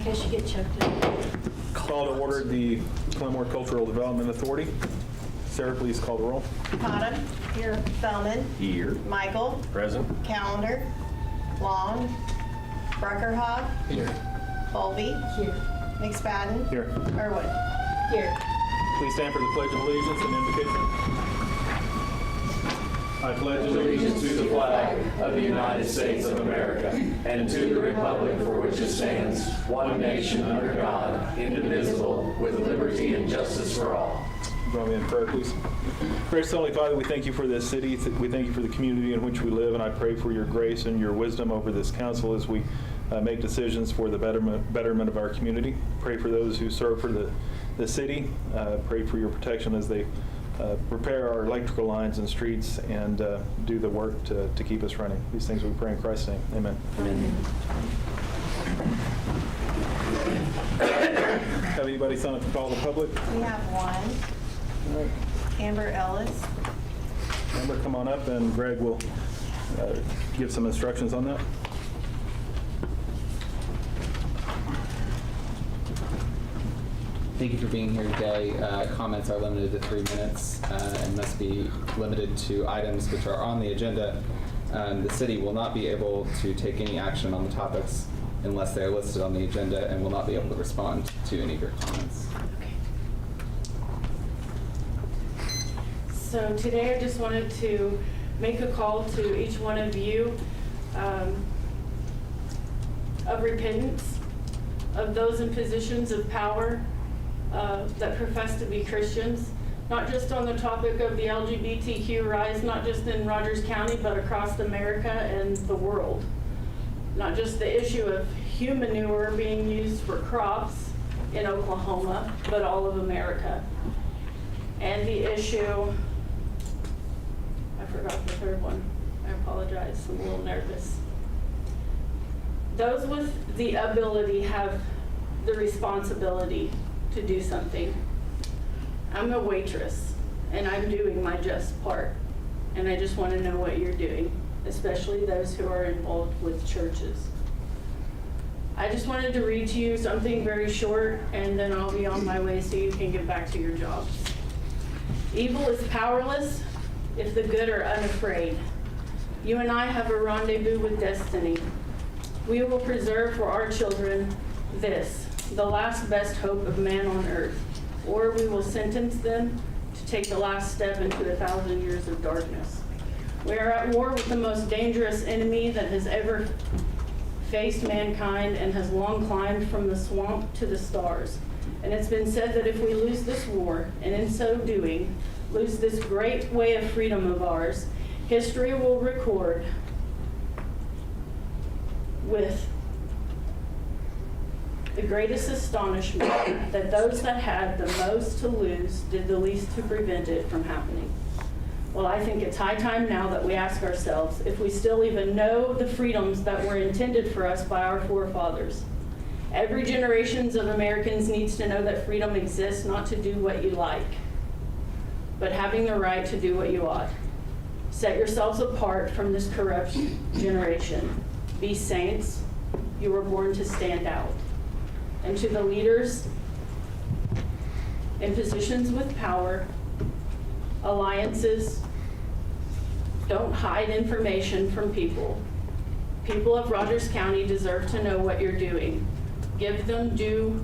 case you get choked up. Call to order the Claremore Cultural Development Authority. Sarah, please call the roll. Cottom. Here. Feldman. Here. Michael. Present. Calendar. Long. Bruckerhoff. Here. Colby. Here. McSpadden. Here. Irwin. Here. Please stand for the Pledge of Allegiance and invocation. I pledge Allegiance to the flag of the United States of America and to the republic for which it stands, one nation under God, indivisible, with liberty and justice for all. Join me in prayer, please. Gracious Heavenly Father, we thank you for this city. We thank you for the community in which we live, and I pray for your grace and your wisdom over this council as we make decisions for the betterment of our community. Pray for those who serve for the city. Pray for your protection as they repair our electrical lines and streets and do the work to keep us running. These things we pray in Christ's name. Amen. Amen. Have anybody sign up to call the public? We have one. All right. Amber Ellis. Amber, come on up, and Greg will give some instructions on that. Thank you for being here today. Comments are limited to 3 minutes and must be limited to items which are on the agenda. The city will not be able to take any action on the topics unless they are listed on the agenda and will not be able to respond to any of your comments. So today I just wanted to make a call to each one of you of repentance, of those in positions of power that profess to be Christians, not just on the topic of the LGBTQ rise, not just in Rogers County, but across America and the world. Not just the issue of human manure being used for crops in Oklahoma, but all of America. And the issue, I forgot the third one. I apologize, I'm a little nervous. Those with the ability have the responsibility to do something. I'm a waitress, and I'm doing my just part. And I just want to know what you're doing, especially those who are involved with churches. I just wanted to read to you something very short, and then I'll be on my way so you can get back to your jobs. Evil is powerless if the good are unafraid. You and I have a rendezvous with destiny. We will preserve for our children this, the last best hope of man on earth, or we will sentence them to take the last step into 1,000 years of darkness. We are at war with the most dangerous enemy that has ever faced mankind and has long climbed from the swamp to the stars. And it's been said that if we lose this war, and in so doing, lose this great way of freedom of ours, history will record with the greatest astonishment that those that had the most to lose did the least to prevent it from happening. Well, I think it's high time now that we ask ourselves if we still even know the freedoms that were intended for us by our forefathers. Every generation of Americans needs to know that freedom exists not to do what you like, but having the right to do what you ought. Set yourselves apart from this corrupt generation. Be saints. You were born to stand out. And to the leaders in positions with power, alliances, don't hide information from people. People of Rogers County deserve to know what you're doing. Give them due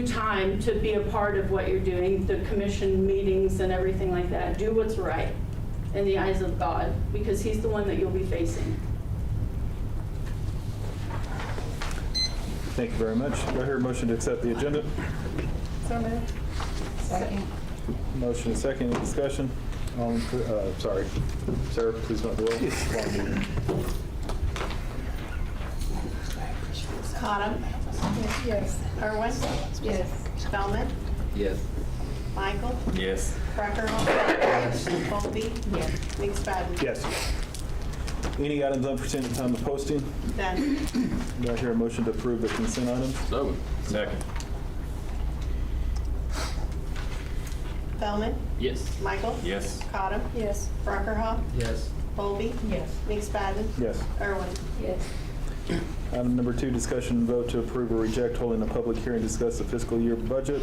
time to be a part of what you're doing, the commission meetings and everything like that. Do what's right in the eyes of God, because He's the one that you'll be facing. Thank you very much. Do I hear a motion to accept the agenda? So moved. Second. Motion and second. Any discussion? Sorry. Sarah, please don't do it. Long meeting. Cottom. Yes. Irwin. Yes. Feldman. Yes. Michael. Yes. Bruckerhoff. Yes. Colby. Yes. McSpadden. Yes. Any items unforeseen at the time of posting? Done. Do I hear a motion to approve the consent items? So. Second. Feldman. Yes. Michael. Yes. Cottom. Yes. Bruckerhoff. Yes. Colby. Yes. McSpadden. Yes. Irwin. Yes. Item number 2, discussion and vote to approve or reject holding a public hearing to discuss the fiscal year budget.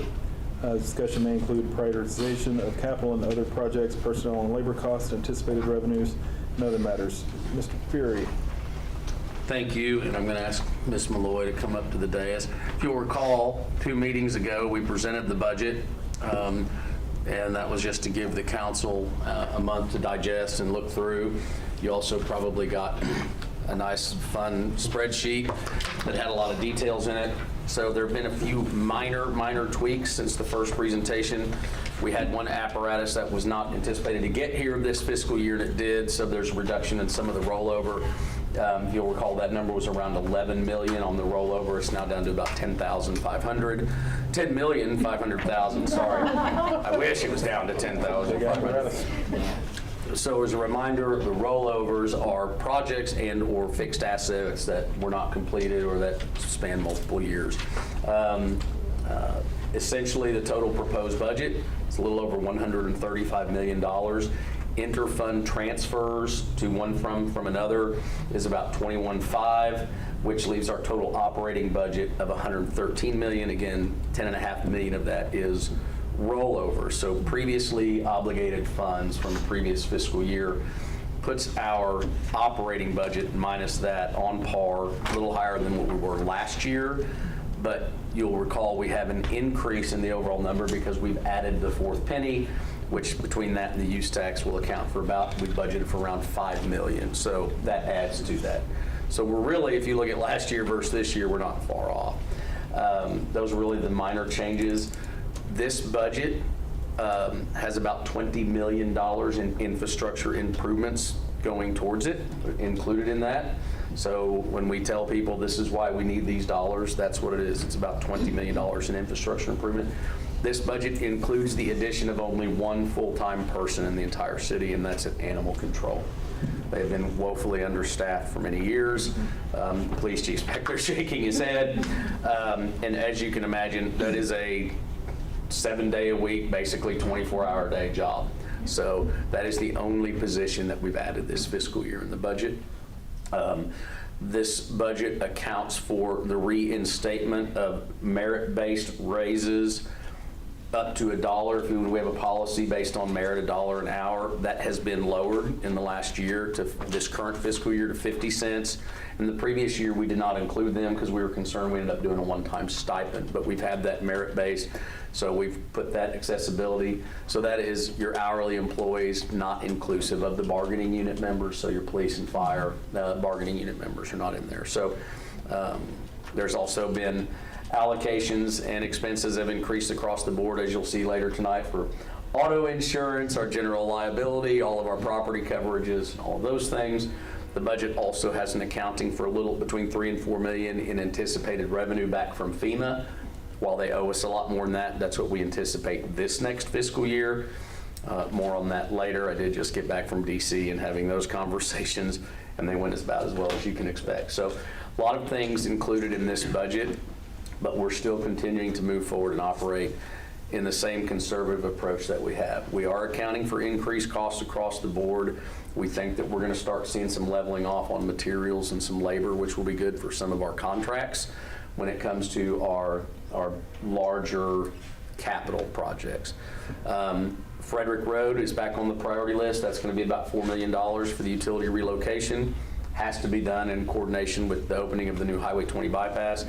Discussion may include prioritization of capital and other projects, personnel and labor costs, anticipated revenues, and other matters. Mr. Fury. Thank you, and I'm going to ask Ms. Malloy to come up to the dais. If you'll recall, 2 meetings ago, we presented the budget, and that was just to give the council a month to digest and look through. You also probably got a nice, fun spreadsheet that had a lot of details in it. So there have been a few minor tweaks since the first presentation. We had one apparatus that was not anticipated to get here this fiscal year, and it did, so there's a reduction in some of the rollover. If you'll recall, that number was around 11 million on the rollover. It's now down to about 10,500. 10,500,000, sorry. I wish it was down to 10,500. So as a reminder, the rollovers are projects and or fixed assets that were not completed or that span multiple years. Essentially, the total proposed budget is a little over $135 million. Interfund transfers to one from another is about 21.5, which leaves our total operating budget of 113 million. Again, 10.5 million of that is rollover. So previously obligated funds from the previous fiscal year puts our operating budget minus that on par, a little higher than what we were last year. But you'll recall we have an increase in the overall number because we've added the 4th penny, which between that and the use tax will account for about, we budgeted for around 5 million. So that adds to that. So we're really, if you look at last year versus this year, we're not far off. Those are really the minor changes. This budget has about $20 million in infrastructure improvements going towards it, included in that. So when we tell people this is why we need these dollars, that's what it is. It's about $20 million in infrastructure improvement. This budget includes the addition of only one full-time person in the entire city, and that's at animal control. They've been woefully understaffed for many years. Police Chief Speckler shaking his head. And as you can imagine, that is a 7-day-a-week, basically 24-hour-a-day job. So that is the only position that we've added this fiscal year in the budget. This budget accounts for the reinstatement of merit-based raises up to $1. If we have a policy based on merit, $1 an hour. That has been lowered in the last year to this current fiscal year to 50 cents. In the previous year, we did not include them because we were concerned we ended up doing a one-time stipend, but we've had that merit base. So we've put that accessibility. So that is your hourly employees, not inclusive of the bargaining unit members. So your police and fire bargaining unit members are not in there. So there's also been allocations and expenses have increased across the board, as you'll see later tonight, for auto insurance, our general liability, all of our property coverages, all of those things. The budget also has an accounting for a little between 3 and 4 million in anticipated revenue back from FEMA. While they owe us a lot more than that, that's what we anticipate this next fiscal year. More on that later. I did just get back from DC and having those conversations, and they went about as well as you can expect. So a lot of things included in this budget, but we're still continuing to move forward and operate in the same conservative approach that we have. We are accounting for increased costs across the board. We think that we're going to start seeing some leveling off on materials and some labor, which will be good for some of our contracts when it comes to our larger capital projects. Frederick Road is back on the priority list. That's going to be about $4 million for the utility relocation. Has to be done in coordination with the opening of the new Highway 20 bypass.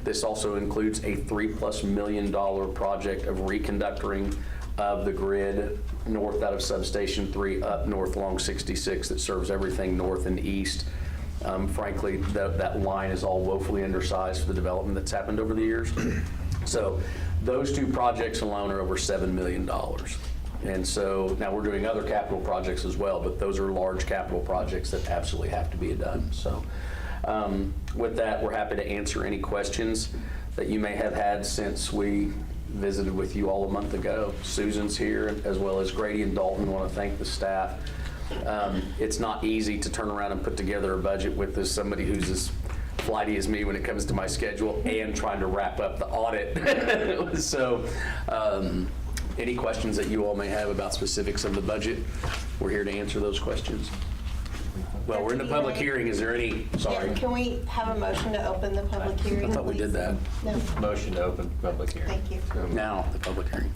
This also includes a $3+ million project of reconductoring of the grid north out of Substation 3 up north along 66 that serves everything north and east. Frankly, that line is all woefully undersized for the development that's happened over the years. So those 2 projects alone are over $7 million. And so now we're doing other capital projects as well, but those are large capital projects that absolutely have to be done. So with that, we're happy to answer any questions that you may have had since we visited with you all a month ago. Susan's here, as well as Grady and Dalton. Want to thank the staff. It's not easy to turn around and put together a budget with somebody who's as flighty as me when it comes to my schedule and trying to wrap up the audit. So any questions that you all may have about specifics of the budget, we're here to answer those questions. Well, we're in the public hearing. Is there any, sorry. Yeah, can we have a motion to open the public hearing? I thought we did that. No, Motion to open public hearing. thank you. Now, the public hearing.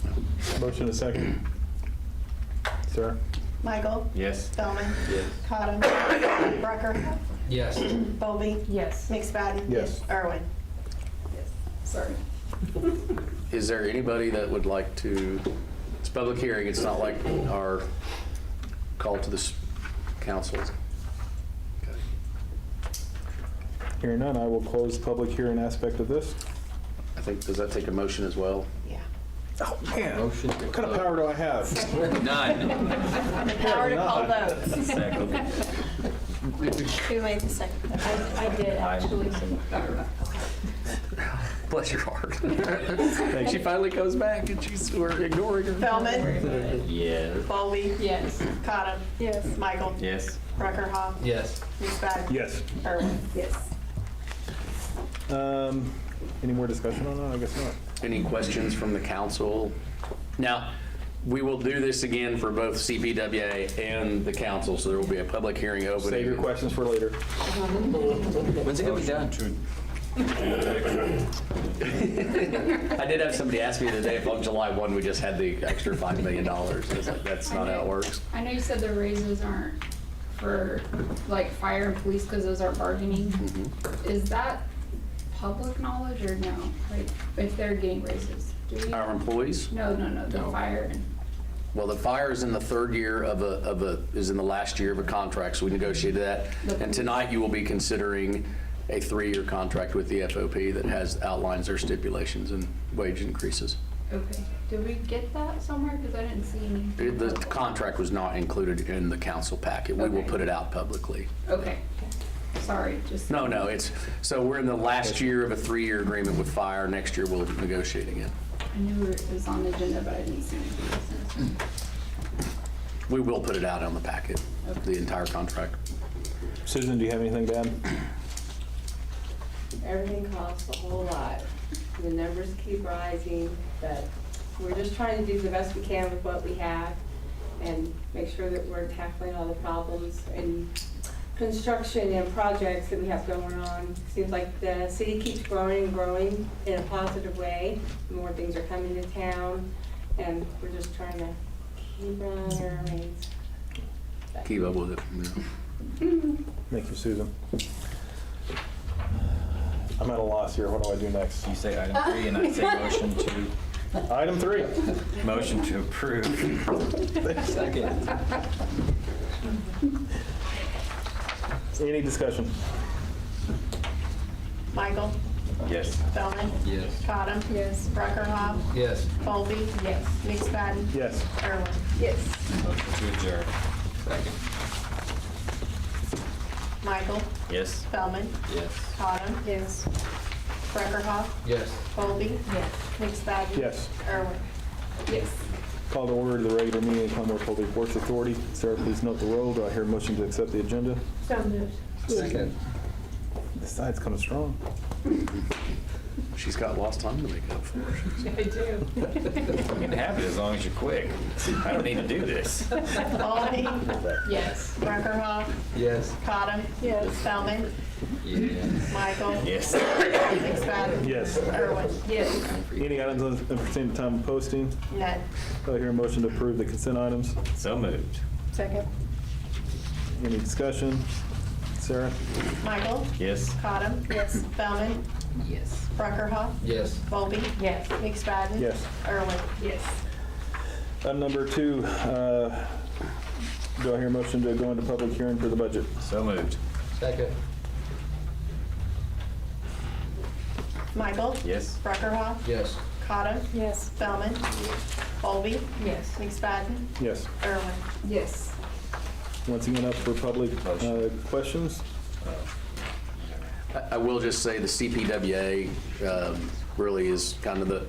Motion a second. Sarah? Michael? Yes. Spellman? Yes. Cottom? Rucker? Yes. Bowlby? Yes. McSpadden? Yes. Irwin? Sorry. Is there anybody that would like to, it's a public hearing, it's not like our call to this council. Okay. Hearing none, I will close the public hearing aspect of this. I think, does that take a motion as well? Yeah. Oh, man. Motion. What kind of power do I have? None. The power to call votes. Second. Who made the second? I did actually. Bless your heart. She finally comes back and we're ignoring her. Spellman? Yes. Bowlby? Yes. Cottom? Yes. Michael? Yes. Rucker? Yes. McSpadden? Yes. Irwin? Yes. Any more discussion on that? I guess not. Any questions from the council? Now, we will do this again for both CPWA and the council, so there will be a public hearing opening. Save your questions for later. When's it gonna be done? I did have somebody ask me the day if on July 1 we just had the extra $5 million. I was like, that's not how it works. I know you said the raises aren't for like fire and police because those are bargaining. Is that public knowledge or no? Like if they're getting raises, do we? Our employees? No, the No. fire and, Well, the fire is in the third year is in the last year of a contract, so we negotiated that. And tonight you will be considering a 3-year contract with the FOP that outlines their stipulations and wage increases. okay. Did we get that somewhere? Because I didn't see any. The contract was not included in the council packet. We will Okay. put it out publicly. Okay. Sorry, just. No, so we're in the last year of a 3-year agreement with fire. Next year we'll be negotiating it. I knew it was on the agenda, but I didn't see anything. We will put it out on the packet, Okay. the entire contract. Susan, do you have anything to add? Everything costs a whole lot. The numbers keep rising, but we're just trying to do the best we can with what we have and make sure that we're tackling all the problems and construction and projects that we have going on. Seems like the city keeps growing and growing in a positive way. More things are coming to town, and we're just trying to keep running our reins. Keep up with it. Yeah. Thank you, Susan. I'm at a loss here. What do I do next? You say item 3 and I say Item 3. motion to approve. Second. Any discussion? Michael? Yes. Spellman? Yes. Cottom? Yes. Rucker? Yes. Bowlby? Yes. McSpadden? Yes. Irwin? Yes. Motion to adjourn. Second. Michael? Yes. Spellman? Yes. Cottom? Yes. Rucker? Yes. Bowlby? Yes. McSpadden? Yes. Irwin? Yes. Call to order the regular meeting of Claremore Public Works Authority. Sarah, please note the roll. Do I hear a motion to accept the agenda? So moved. Second. This side's coming strong. She's got lost time to make up for. I do. You can have it as long as you're quick. I don't need to do this. Bowlby? Yes. Rucker? Yes. Cottom? Yes. Spellman? Yes. Michael? Yes. McSpadden? Yes. Irwin? Yes. Any items unforeseen at the time of posting? None. Do I hear a motion to approve the consent items? So moved. Second. Any discussion? Sarah? Michael? Yes. Cottom? Yes. Spellman? Yes. Rucker? Yes. Bowlby? Yes. McSpadden? Yes. Irwin? Yes. Item number 2, do I hear a motion to go into public hearing for the budget? So moved. Second. Michael? Yes. Rucker? Yes. Cottom? Yes. Spellman? Bowlby? Yes. McSpadden? Yes. Irwin? Yes. Once again, up for public questions. I will just say the CPWA really is kind of the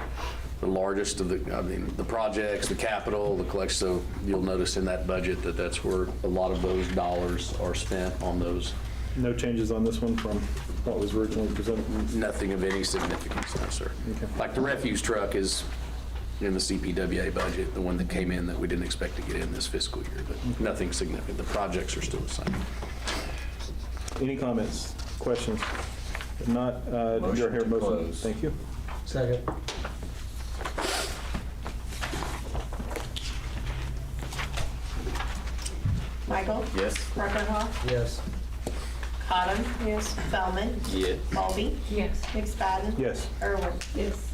largest of the projects, the capital, the collection. So you'll notice in that budget that that's where a lot of those dollars are spent on those. No changes on this one from what was originally presented? Nothing of any significance, no, sir. Okay. Like the refuse truck is in the CPWA budget, the one that came in that we didn't expect to get in this fiscal year, but nothing significant. The projects are still the same. Any comments, questions? If not, do I Motion hear a to motion? close. Thank you. Second. Michael? Yes. Breckerhoff? Yes. Cottom? Yes. Feldman? Yeah. Bowlby? Yes. McSpadden? Yes. Irwin? Yes.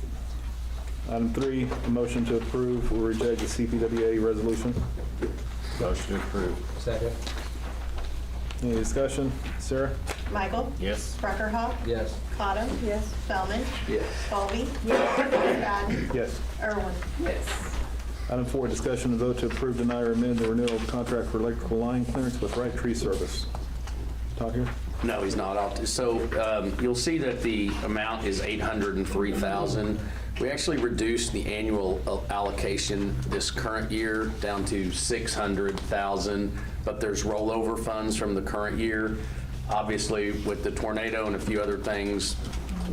Item 3, a motion to approve or reject the CPWA resolution. Motion to approve. Second. Any discussion? Sarah? Michael? Yes. Breckerhoff? Yes. Cottom? Yes. Feldman? Yes. Bowlby? McSpadden? Yes. Irwin? Yes. Item 4, discussion and vote to approve, deny, or amend the renewal of contract for electrical line clearance with Right Tree Service. Talk here? No, he's not. So you'll see that the amount is $803,000. We actually reduced the annual allocation this current year down to $600,000, but there's rollover funds from the current year. Obviously, with the tornado and a few other things,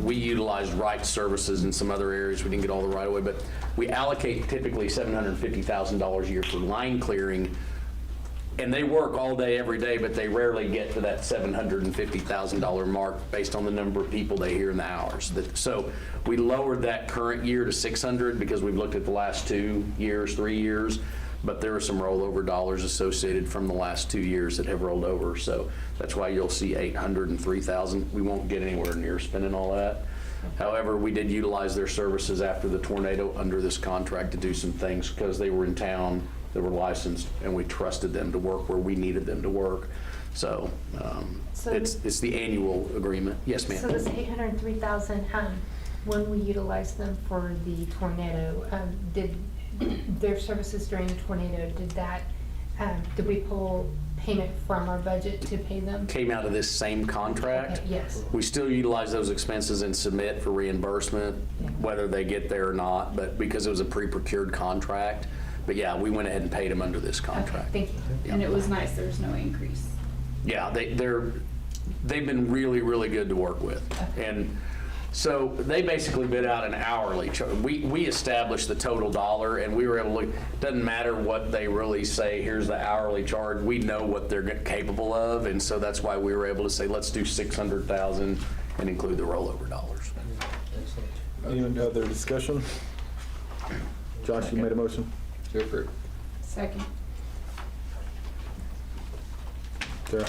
we utilized right services in some other areas. We didn't get all the right of way, but we allocate typically $750,000 a year for line clearing. And they work all day, every day, but they rarely get to that $750,000 mark based on the number of people they hear in the hours. So we lowered that current year to 600 because we've looked at the last 2 years, 3 years, but there are some rollover dollars associated from the last 2 years that have rolled over. So that's why you'll see 803,000. We won't get anywhere near spending all that. However, we did utilize their services after the tornado under this contract to do some things because they were in town, they were licensed, and we trusted them to work where we needed them to work. So it's the annual agreement. Yes, ma'am. So this 803,000, when we utilized them for the tornado, did their services during the tornado, did we pull payment from our budget to pay them? Came out of this same contract. Okay, yes. We still utilize those expenses and submit for reimbursement, whether they get there or not, but because it was a pre-procured contract. But yeah, we went ahead and paid them under this contract. Okay, thank you. And it was nice, there was no increase. Yeah, they've been really, really good to work with. And so they basically bid out an hourly charge. We established the total dollar, and we were able to look, doesn't matter what they really say, here's the hourly charge, we know what they're capable of, and so that's why we were able to say, let's do 600,000 and include the rollover dollars. Any other discussion? Josh, you made a motion? To approve. Second. Sarah?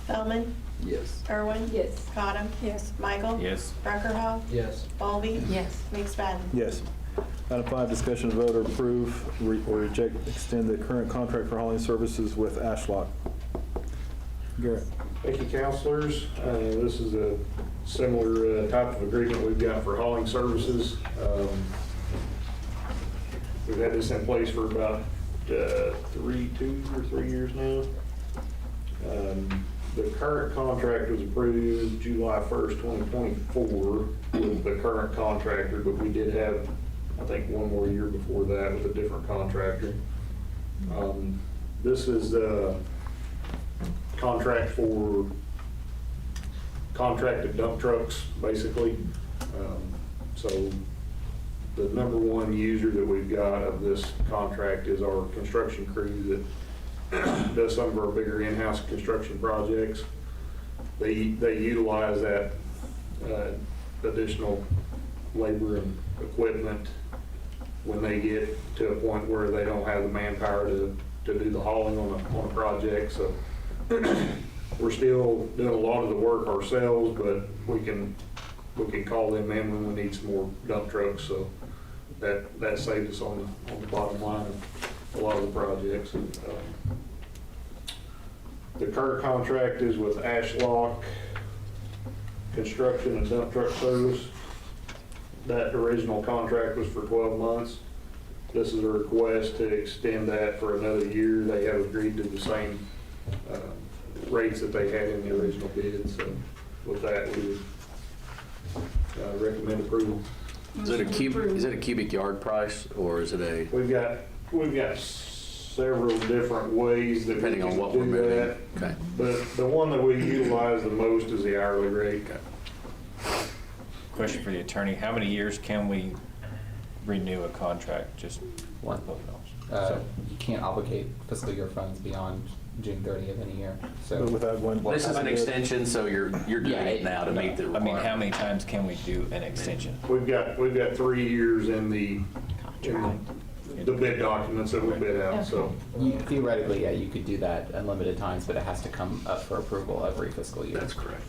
Feldman? Yes. Irwin? Yes. Cottom? Yes. Michael? Yes. Breckerhoff? Yes. Bowlby? Yes. McSpadden? Yes. Item 5, discussion and vote to approve or reject, extend the current contract for hauling services with Ashlock. Garrett? Thank you, counselors. This is a similar type of agreement we've got for hauling services. We've had this in place for about 2 or 3 years now. The current contract was approved July 1st, 2024 with the current contractor, but we did have, I think, one more year before that with a different contractor. This is a contract for contracted dump trucks, basically. So the number one user that we've got of this contract is our construction crew that does some of our bigger in-house construction projects. They utilize that additional labor and equipment when they get to a point where they don't have the manpower to do the hauling on a project. So we're still doing a lot of the work ourselves, but we can call them in when we need some more dump trucks. So that saves us on the bottom line of a lot of the projects. The current contract is with Ashlock Construction and Dump Truck Service. That original contract was for 12 months. This is a request to extend that for another year. They have agreed to the same rates that they had in the original bid. So with that, we would recommend approval. Is it a cubic yard price, or is it a? We've got several different ways that Depending we on can what we're do moving. that. Okay. But the one that we utilize the most is the hourly rate. Question for the attorney, how many years can we renew a contract? Just One. both of those. You can't obligate fiscal year funds beyond June 30th of any year. But So without one. This is an extension, so you're doing Yeah, it now to meet the I mean, requirement. how many times can we do an extension? We've got 3 years in the bid documents that we bid out, so. theoretically, yeah, you could do that unlimited times, but it has to come up for approval every fiscal year. That's correct.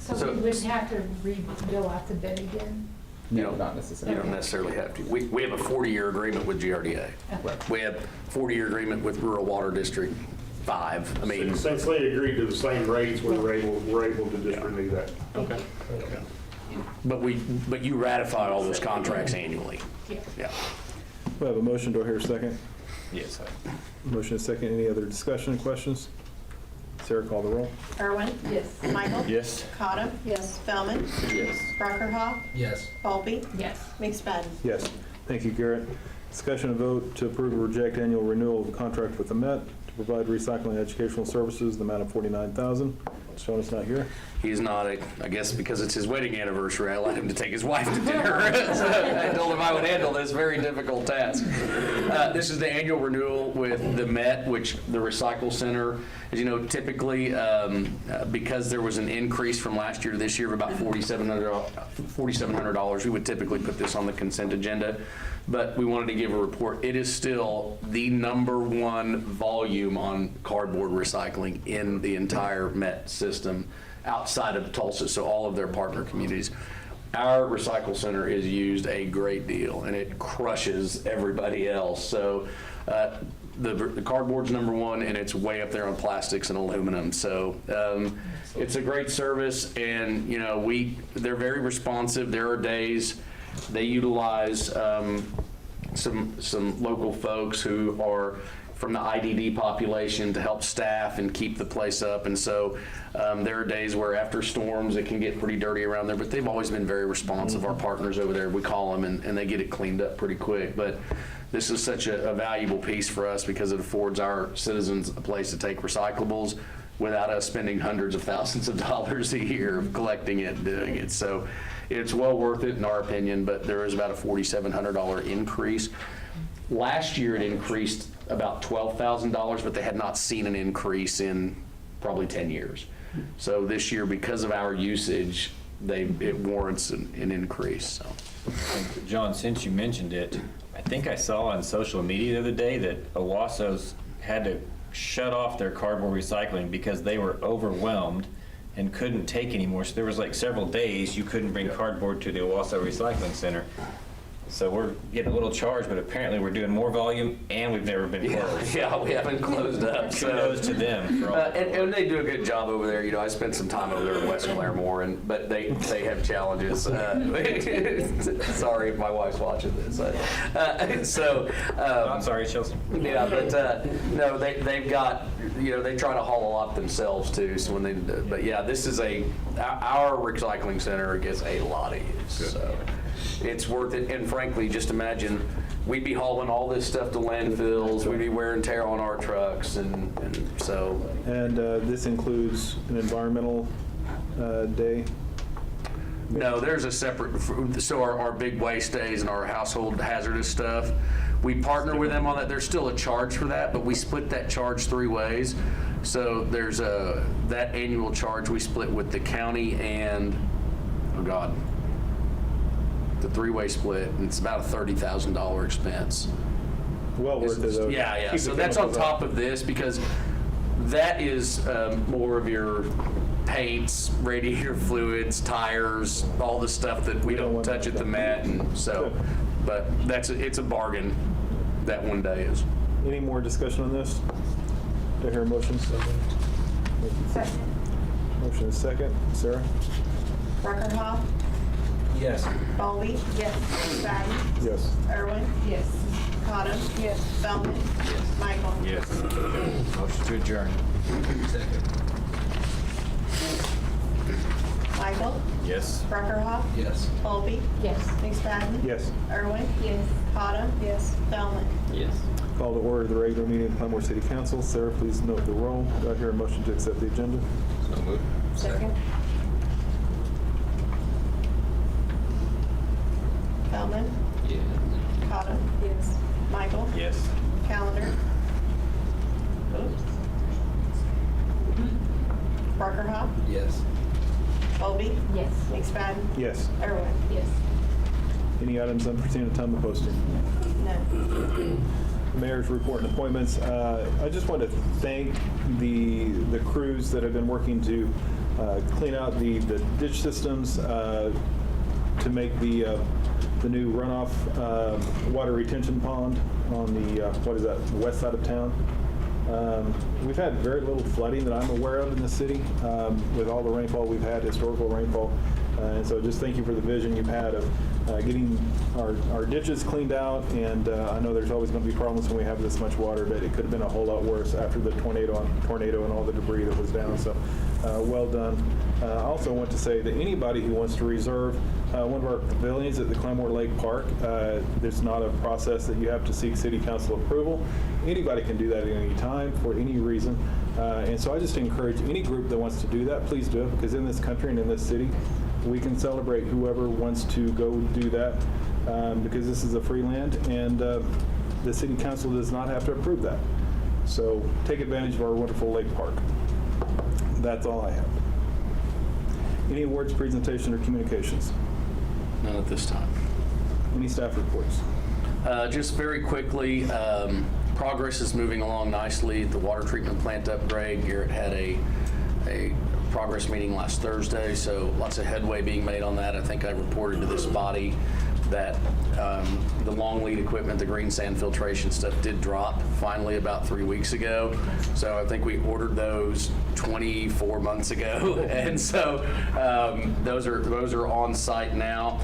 So So- we wouldn't have to re-bill out the bid again? You No, don't- not You necessarily. don't necessarily have to. We have a 40-year agreement with GRDA. Right. We have 40-year agreement with Rural Water District 5. I mean, Since they agreed to the same rates, we're able to just renew that. okay. But you ratify all those contracts annually. Yeah. Yeah. We have a motion. Do I hear a second? Yes. Motion is second. Any other discussion, questions? Sarah, call the roll. Irwin? Yes. Michael? Yes. Cottam? Yes. Feldman? Yes. Breckerhoff? Yes. Colby? Yes. McSpadden? Yes. Thank you, Garrett. Discussion and vote to approve or reject annual renewal of the contract with the Met to provide recycling educational services, the amount of $49,000. Sean's not here. He's not, I guess because it's his wedding anniversary, I allowed him to take his wife to dinner. So I told him I would handle this very difficult task. This is the annual renewal with the Met, which the Recycle Center, as you know, typically, because there was an increase from last year to this year of about $4,700, we would typically put this on the consent agenda. But we wanted to give a report. It is still the #1 volume on cardboard recycling in the entire Met system outside of Tulsa, so all of their partner communities. Our recycle center is used a great deal, and it crushes everybody else. So the cardboard's #1, and it's way up there on plastics and aluminum. So it's a great service, and you know they're very responsive. There are days they utilize some local folks who are from the IDD population to help staff and keep the place up. And so there are days where after storms it can get pretty dirty around there, but they've always been very responsive. Our partners over there, we call them, and they get it cleaned up pretty quick. But this is such a valuable piece for us because it affords our citizens a place to take recyclables without us spending hundreds of thousands of dollars a year of collecting it and doing it. So it's well worth it in our opinion, but there is about a $4,700 increase. Last year it increased about $12,000, but they had not seen an increase in probably 10 years. So this year, because of our usage, it warrants an increase. So. John, since you mentioned it, I think I saw on social media the other day that Owasso's had to shut off their cardboard recycling because they were overwhelmed and couldn't take anymore. So there was like several days you couldn't bring cardboard to the Owasso Recycling Center. So we're getting a little charged, but apparently we're doing more volume and we've never been closed. Yeah, we haven't closed up. Kudos to them for all the work. And they do a good job over there. You know, I spent some time over there in West Claremore, but they have challenges. Sorry if my wife's watching this. I'm sorry, Chelsea. Yeah, but no, they've got, you know, they try to haul a lot themselves too. So but yeah, this is our recycling center gets a lot of use. So it's worth it. And frankly, just imagine we'd be hauling all this stuff to landfills. We'd be wear and tear on our trucks, and so. And this includes an environmental day? No, there's a separate, so our big waste days and our household hazardous stuff, we partner with them on that. There's still a charge for that, but we split that charge 3 ways. So there's that annual charge we split with the county and, oh God, the 3-way split, and it's about a $30,000 expense. Well worth it, though. Yeah. Keep So the that's on chemicals out. top of this because that is more of your paints, radiator fluids, tires, all the stuff that we don't want touch that. at the Met, and so. But it's a bargain. That one day is. Any more discussion on this? Do I hear a motion? Second. Motion is second. Sarah? Breckerhoff? Yes. Colby? Yes. McSpadden? Yes. Irwin? Yes. Cottam? Yes. Feldman? Michael? Yes. Motion to adjourn. Michael? Yes. Breckerhoff? Yes. Colby? Yes. McSpadden? Yes. Irwin? Yes. Cottam? Yes. Feldman? Yes. Call to order the regular meeting of the Claremore City Council. Sarah, please note the roll. Do I hear a motion to accept the agenda? So moved. Second. Feldman? Yes. Cottam? Yes. Michael? Yes. Calendar? Oops. Parker Hop, Yes. Colby, Yes. McSpadden, Yes. Irwin. Yes. Any items unforeseen at the time of posting? No. Mayor's report and appointments. I just want to thank the crews that have been working to clean out the ditch systems to make the new runoff water retention pond on the, what is that, west side of town. We've had very little flooding that I'm aware of in the city with all the rainfall we've had, historical rainfall. And so just thank you for the vision you've had of getting our ditches cleaned out. And I know there's always going to be problems when we have this much water, but it could have been a whole lot worse after the tornado and all the debris that was down. So well done. I also want to say that anybody who wants to reserve one of our pavilions at the Claremore Lake Park, there's not a process that you have to seek city council approval. Anybody can do that at any time for any reason. And so I just encourage any group that wants to do that, please do it, because in this country and in this city, we can celebrate whoever wants to go do that because this is a free land and the city council does not have to approve that. So take advantage of our wonderful lake park. That's all I have. Any awards, presentation, or communications? None at this time. Any staff reports? Just very quickly, progress is moving along nicely. The water treatment plant upgrade, Garrett had a progress meeting last Thursday, so lots of headway being made on that. I think I reported to this body that the long lead equipment, the green sand filtration stuff did drop finally about 3 weeks ago. So I think we ordered those 24 months ago. And so those are on site now.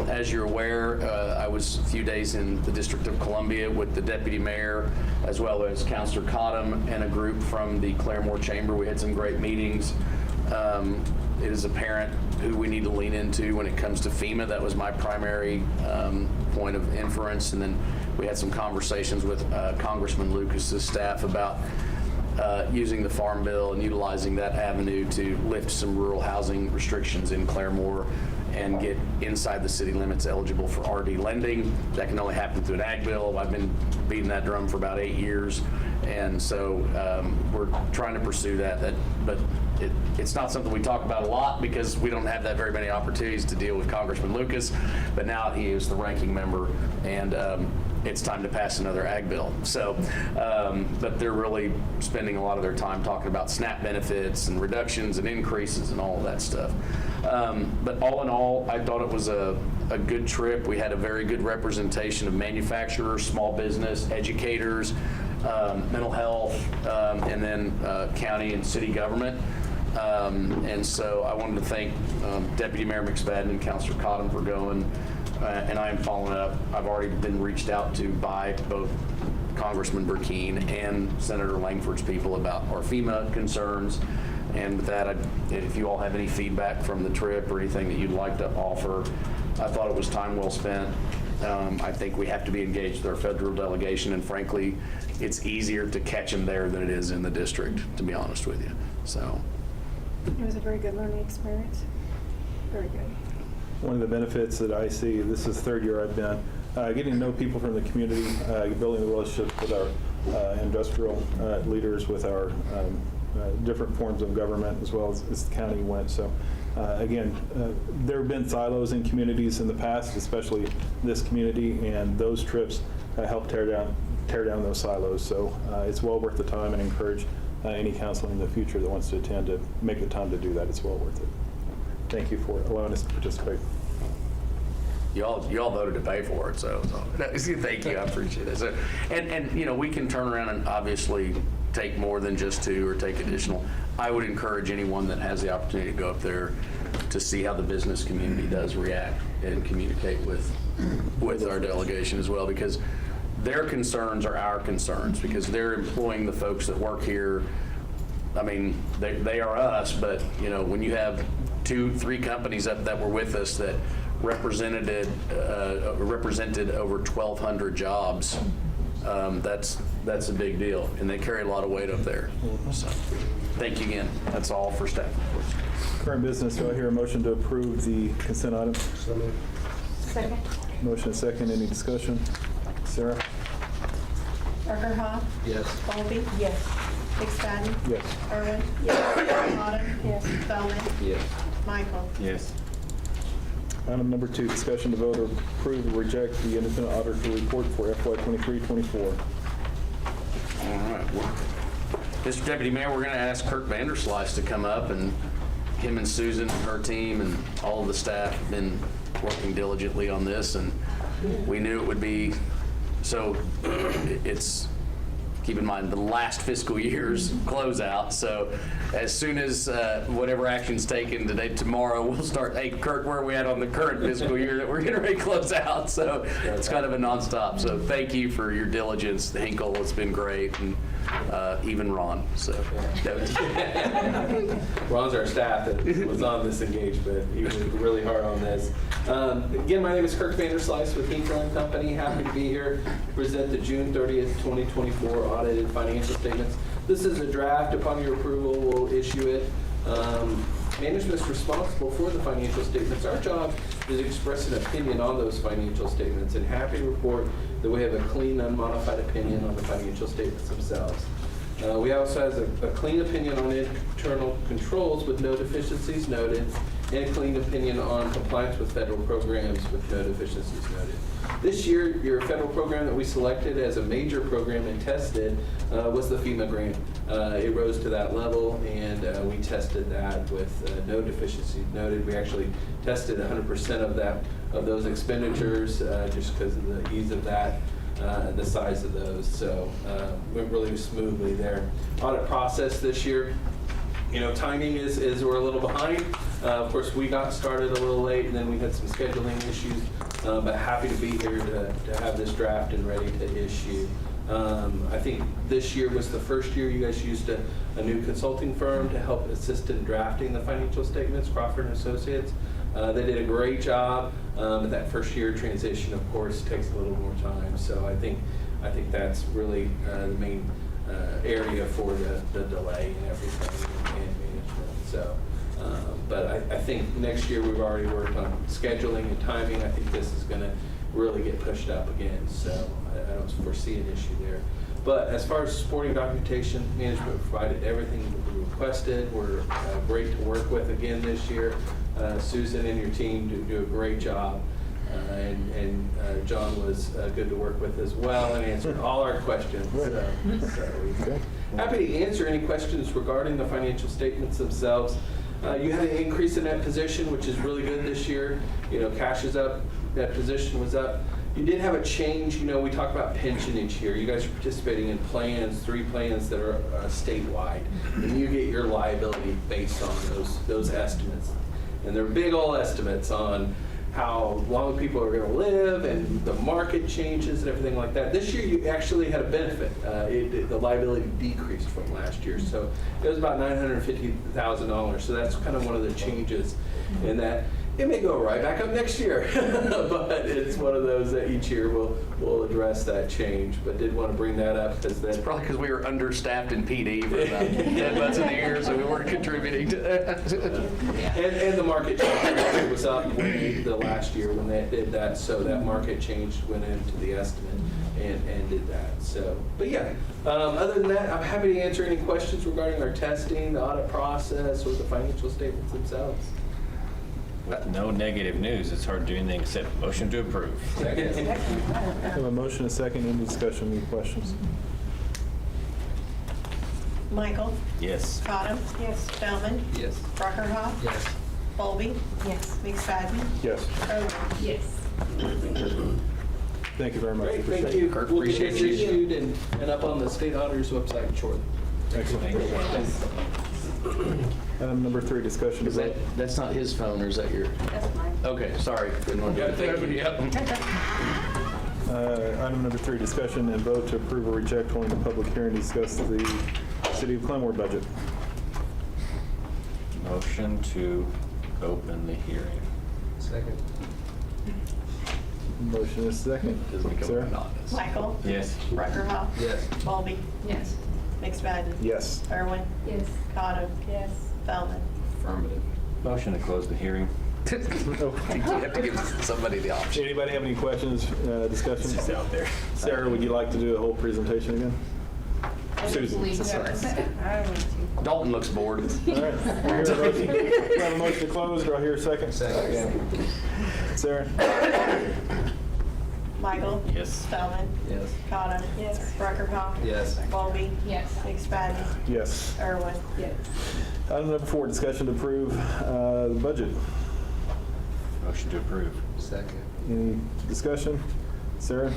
As you're aware, I was a few days in the District of Columbia with the Deputy Mayor, as well as Councilor Cottom and a group from the Claremore Chamber. We had some great meetings. It is apparent who we need to lean into when it comes to FEMA. That was my primary point of inference. And then we had some conversations with Congressman Lucas's staff about using the Farm Bill and utilizing that avenue to lift some rural housing restrictions in Claremore and get inside the city limits eligible for RD lending. That can only happen through an ag bill. I've been beating that drum for about 8 years. And so we're trying to pursue that. But it's not something we talk about a lot because we don't have that very many opportunities to deal with Congressman Lucas. But now he is the ranking member, and it's time to pass another ag bill. So, but they're really spending a lot of their time talking about SNAP benefits and reductions and increases and all of that stuff. But all in all, I thought it was a good trip. We had a very good representation of manufacturers, small business, educators, mental health, and then county and city government. And so I wanted to thank Deputy Mayor McSpadden and Councilor Cottom for going. And I am following up. I've already been reached out to by both Congressman Burkeen and Senator Langford's people about our FEMA concerns. And with that, if you all have any feedback from the trip or anything that you'd like to offer, I thought it was time well spent. I think we have to be engaged with our federal delegation, and frankly, it's easier to catch them there than it is in the district, to be honest with you. So it was a very good learning experience. Very good. One of the benefits that I see, this is the third year I've been, getting to know people from the community, building the relationships with our industrial leaders, with our different forms of government, as well as the county went. So again, there have been silos in communities in the past, especially this community, and those trips help tear down those silos. So it's well worth the time, and encourage any council in the future that wants to attend to make the time to do that. It's well worth it. Thank you for allowing us to participate. y'all voted to pay for it, so thank you. I appreciate it. So, and you know, we can turn around and obviously take more than just 2 or take additional. I would encourage anyone that has the opportunity to go up there to see how the business community does react and communicate with our delegation as well, because their concerns are our concerns, because they're employing the folks that work here. I mean, they are us, but you know, when you have 2-3 companies that were with us that represented over 1,200 jobs, that's a big deal, and they carry a lot of weight up there. So, thank you again. That's all for staff. Current business, do I hear a motion to approve the consent item? Second. Motion and second, any discussion? Sarah? Parker Hop, Yes. Colby, Yes. McSpadden? Yes. Irwin? Yes. Autumn? Yes. Spelman? Yes. Michael? Yes. Item number 2, discussion to vote or approve or reject the independent auditor report for FY 23-24. All right. Well, Mr. Deputy Mayor, we're going to ask Kirk Vanderslice to come up, and him and Susan, her team, and all of the staff have been working diligently on this, and we knew it would be, so it's, keep in mind, the last fiscal year's closeout, so as soon as whatever action's taken today, tomorrow, we'll start, hey, Kirk, where are we at on the current fiscal year that we're getting ready to close out? So it's kind of a nonstop, so thank you for your diligence, Hinkle, it's been great, and even Ron, so. Ron's our staff that was on this engagement. He was really hard on this. Again, my name is Kirk Vanderslice with Hinkle & Company. Happy to be here to present the June 30th, 2024 audited financial statements. This is a draft. Upon your approval, we'll issue it. Management's responsible for the financial statements. Our job is to express an opinion on those financial statements, and happy to report that we have a clean, unmodified opinion on the financial statements themselves. We also have a clean opinion on internal controls with no deficiencies noted, and a clean opinion on compliance with federal programs with no deficiencies noted. This year, your federal program that we selected as a major program and tested was the FEMA grant. It rose to that level, and we tested that with no deficiencies noted. We actually tested 100% of those expenditures just because of the ease of that. The size of those, so went really smoothly there. Audit process this year, you know, timing is we're a little behind. Of course, we got started a little late, and then we had some scheduling issues, but happy to be here to have this draft and ready to issue. I think this year was the first year you guys used a new consulting firm to help assist in drafting the financial statements, Crawford & Associates. They did a great job, but that first year transition, of course, takes a little more time. So I think that's really the main area for the delay and everything and management. So, but I think next year we've already worked on scheduling and timing. I think this is going to really get pushed up again. So I don't foresee an issue there. But as far as supporting documentation, management provided everything that we requested. We're great to work with again this year. Susan and your team do a great job. And John was good to work with as well and answered all our questions. Happy to answer any questions regarding the financial statements themselves. You had an increase in that position, which is really good this year. You know, cash is up, that position was up. You did have a change. You know, we talk about pension each year. You guys are participating in plans, 3 plans that are statewide, and you get your liability based on those estimates. And they're big old estimates on how long people are going to live and the market changes and everything like that. This year you actually had a benefit. The liability decreased from last year. So it was about $950,000. So that's kind of one of the changes in that. It may go right back up next year, but it's one of those that each year we'll address that change. But did want to bring that up because It's probably because we were understaffed in PD for about 10 months of the year, so we weren't contributing to that. And the market change was up the last year when they did that, so that market change went into the estimate and did that. So, but yeah, other than that, I'm happy to answer any questions regarding our testing, the audit process, or the financial statements themselves. With no negative news, it's hard to do anything except motion to approve. I have a motion, a second, any discussion, any questions? Michael? Yes. Autumn? Yes. Spelman? Yes. Brockerhoff? Yes. Bowlby? Yes. McSpadden? Yes. Irwin? Yes. Thank you very much. Great, Appreciate thank it. you. Kirk, We'll get appreciate this you. issued and up on the state auditor's website shortly. Excellent. Item number 3, discussion. Is that's not his phone, or is that your? That's mine. Okay, sorry. Didn't want to. Thank you. Yep. Item number 3, discussion and vote to approve or reject holding a public hearing to discuss the City of Claremore budget. Motion to open the hearing. Second. Motion is second. Doesn't become Sarah? monotonous. Michael? Yes. Brockerhoff? Yes. Bowlby? Yes. McSpadden? Yes. Irwin? Yes. Autumn? Yes. Spelman? Affirmative. Motion to close the hearing. You have to give somebody the option. Anybody have any questions, discussions? It's out there. Sarah, would you like to do a whole presentation again? Susan. Please. I would too. Dalton looks bored. All right. We have a motion to close. Do I hear a second? Second. Sarah? Michael. Yes. Feldman. Yes. Cottom. Yes. Ruckerhoff. Yes. Bowlby. Yes. McSpadden. Yes. Irwin. Yes. Item number 4, discussion to approve the budget. Motion to approve. Second. Any discussion? Sarah?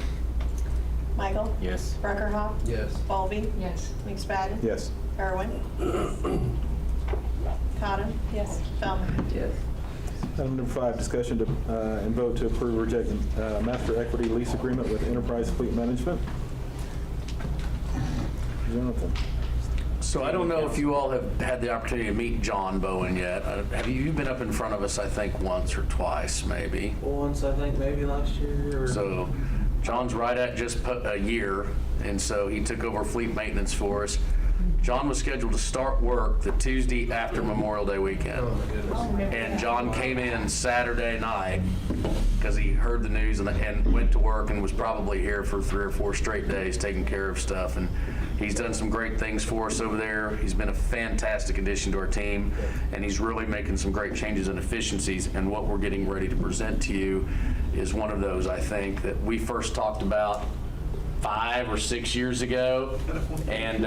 Michael. Yes. Ruckerhoff. Yes. Bowlby. Yes. McSpadden. Yes. Irwin. Cottom. Yes. Feldman. Yes. Item number 5, discussion to and vote to approve or reject master equity lease agreement with Enterprise Fleet Management. Jonathan? So I don't know if you all have had the opportunity to meet John Bowen yet. Have you been up in front of us, I think, once or twice, maybe? Once, I think, maybe last year. Or... So John's right at just a year, and so he took over fleet maintenance for us. John was scheduled to start work the Tuesday after Memorial Day weekend. Oh, my goodness. And John came in Saturday night because he heard the news and went to work and was probably here for 3 or 4 straight days taking care of stuff. And he's done some great things for us over there. He's been a fantastic addition to our team, and he's really making some great changes and efficiencies. And what we're getting ready to present to you is one of those, I think, that we first talked about 5 or 6 years ago. And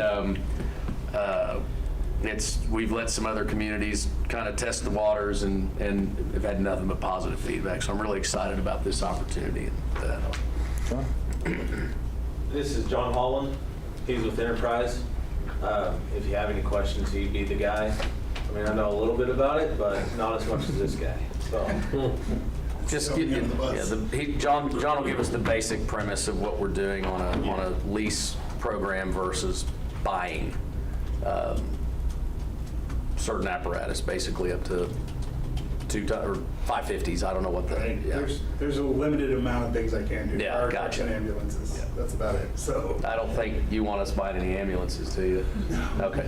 we've let some other communities kind of test the waters and have had nothing but positive feedback. So I'm really excited about this opportunity. John? This is John Holland. He's with Enterprise. If you have any questions, he'd be the guy. I mean, I know a little bit about it, but not as much as this guy. So. Just get, John will give us the basic premise of what we're doing on a lease program versus buying certain apparatus, basically up to 550s. I don't know what the. Right. Yeah. There's a limited amount of things I can do. Yeah, Fire gotcha. trucks and ambulances. That's about it. So. I don't think you want us buying any ambulances, do you? Okay.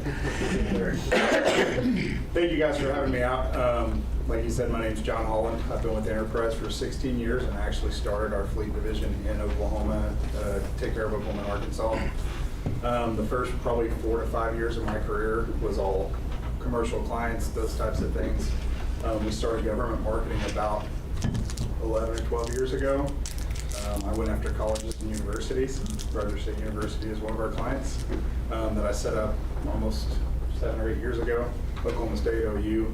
Thank you guys for having me out. Like you said, my name's John Holland. I've been with Enterprise for 16 years and I actually started our fleet division in Oklahoma, take care of Oklahoma and Arkansas. The first probably 4 to 5 years of my career was all commercial clients, those types of things. We started government marketing about 11 or 12 years ago. I went after colleges and universities. Rutgers State University is one of our clients that I set up almost 7 or 8 years ago. Oklahoma State, OU.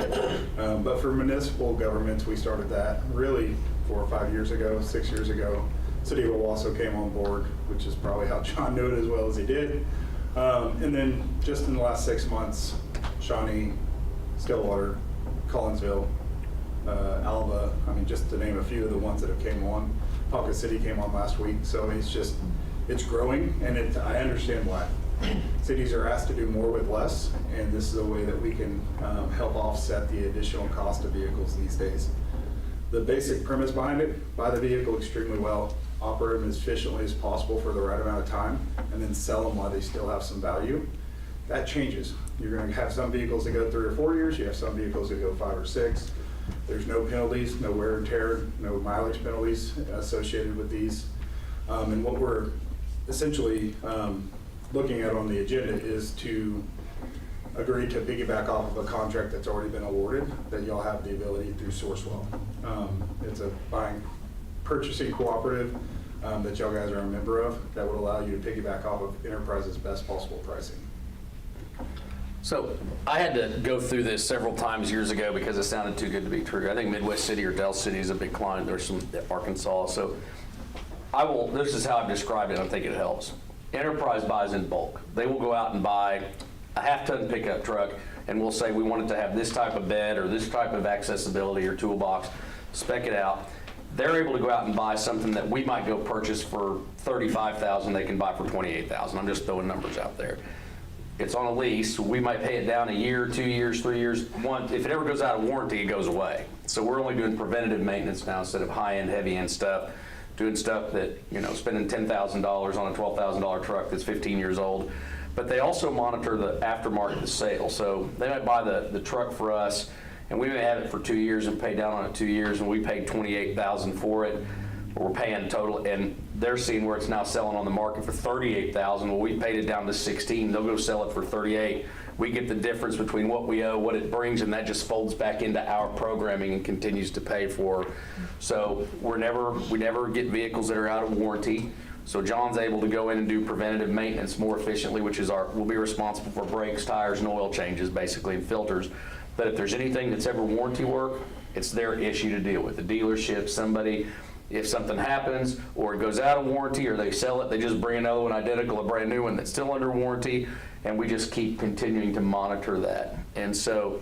But for municipal governments, we started that really 4 or 5 years ago, 6 years ago. City of Owasso came on board, which is probably how John knew it as well as he did. And then just in the last 6 months, Shawnee, Stillwater, Collinsville, Alva, I mean, just to name a few of the ones that have came on. Ponca City came on last week, so it's growing, and I understand why. Cities are asked to do more with less, and this is a way that we can help offset the additional cost of vehicles these days. The basic premise behind it, buy the vehicle extremely well, operate them as efficiently as possible for the right amount of time, and then sell them while they still have some value. That changes. You're going to have some vehicles that go 3 or 4 years, you have some vehicles that go 5 or 6. There's no penalties, no wear and tear, no mileage penalties associated with these. And what we're essentially looking at on the agenda is to agree to piggyback off of a contract that's already been awarded that y'all have the ability through Sourcewell. It's a purchasing cooperative that y'all guys are a member of that would allow you to piggyback off of Enterprise's best possible pricing. So I had to go through this several times years ago because it sounded too good to be true. I think Midwest City or Del City is a big client. There's some Arkansas. So this is how I've described it. I think it helps. Enterprise buys in bulk. They will go out and buy a half-ton pickup truck, and we'll say we want it to have this type of bed or this type of accessibility or toolbox, spec it out. They're able to go out and buy something that we might go purchase for $35,000, they can buy for $28,000. I'm just throwing numbers out there. It's on a lease. We might pay it down 1 year, 2 years, 3 years. If it ever goes out of warranty, it goes away. So we're only doing preventative maintenance now instead of high-end, heavy-end stuff, doing stuff that, spending $10,000 on a $12,000 truck that's 15 years old. But they also monitor the aftermarket, the sale. So they might buy the truck for us, and we may have it for 2 years and pay down on it 2 years, and we paid $28,000 for it. we're paying total, and they're seeing where it's now selling on the market for $38,000. Well, we paid it down to 16. They'll go sell it for 38. We get the difference between what we owe, what it brings, and that just folds back into our programming and continues to pay for. So we never get vehicles that are out of warranty. So John's able to go in and do preventative maintenance more efficiently, which is we'll be responsible for brakes, tires, and oil changes, basically, and filters. But if there's anything that's ever warranty work, it's their issue to deal with. The dealership, somebody, if something happens, or it goes out of warranty, or they sell it, they just bring another one identical, a brand new one that's still under warranty, and we just keep continuing to monitor that. And so,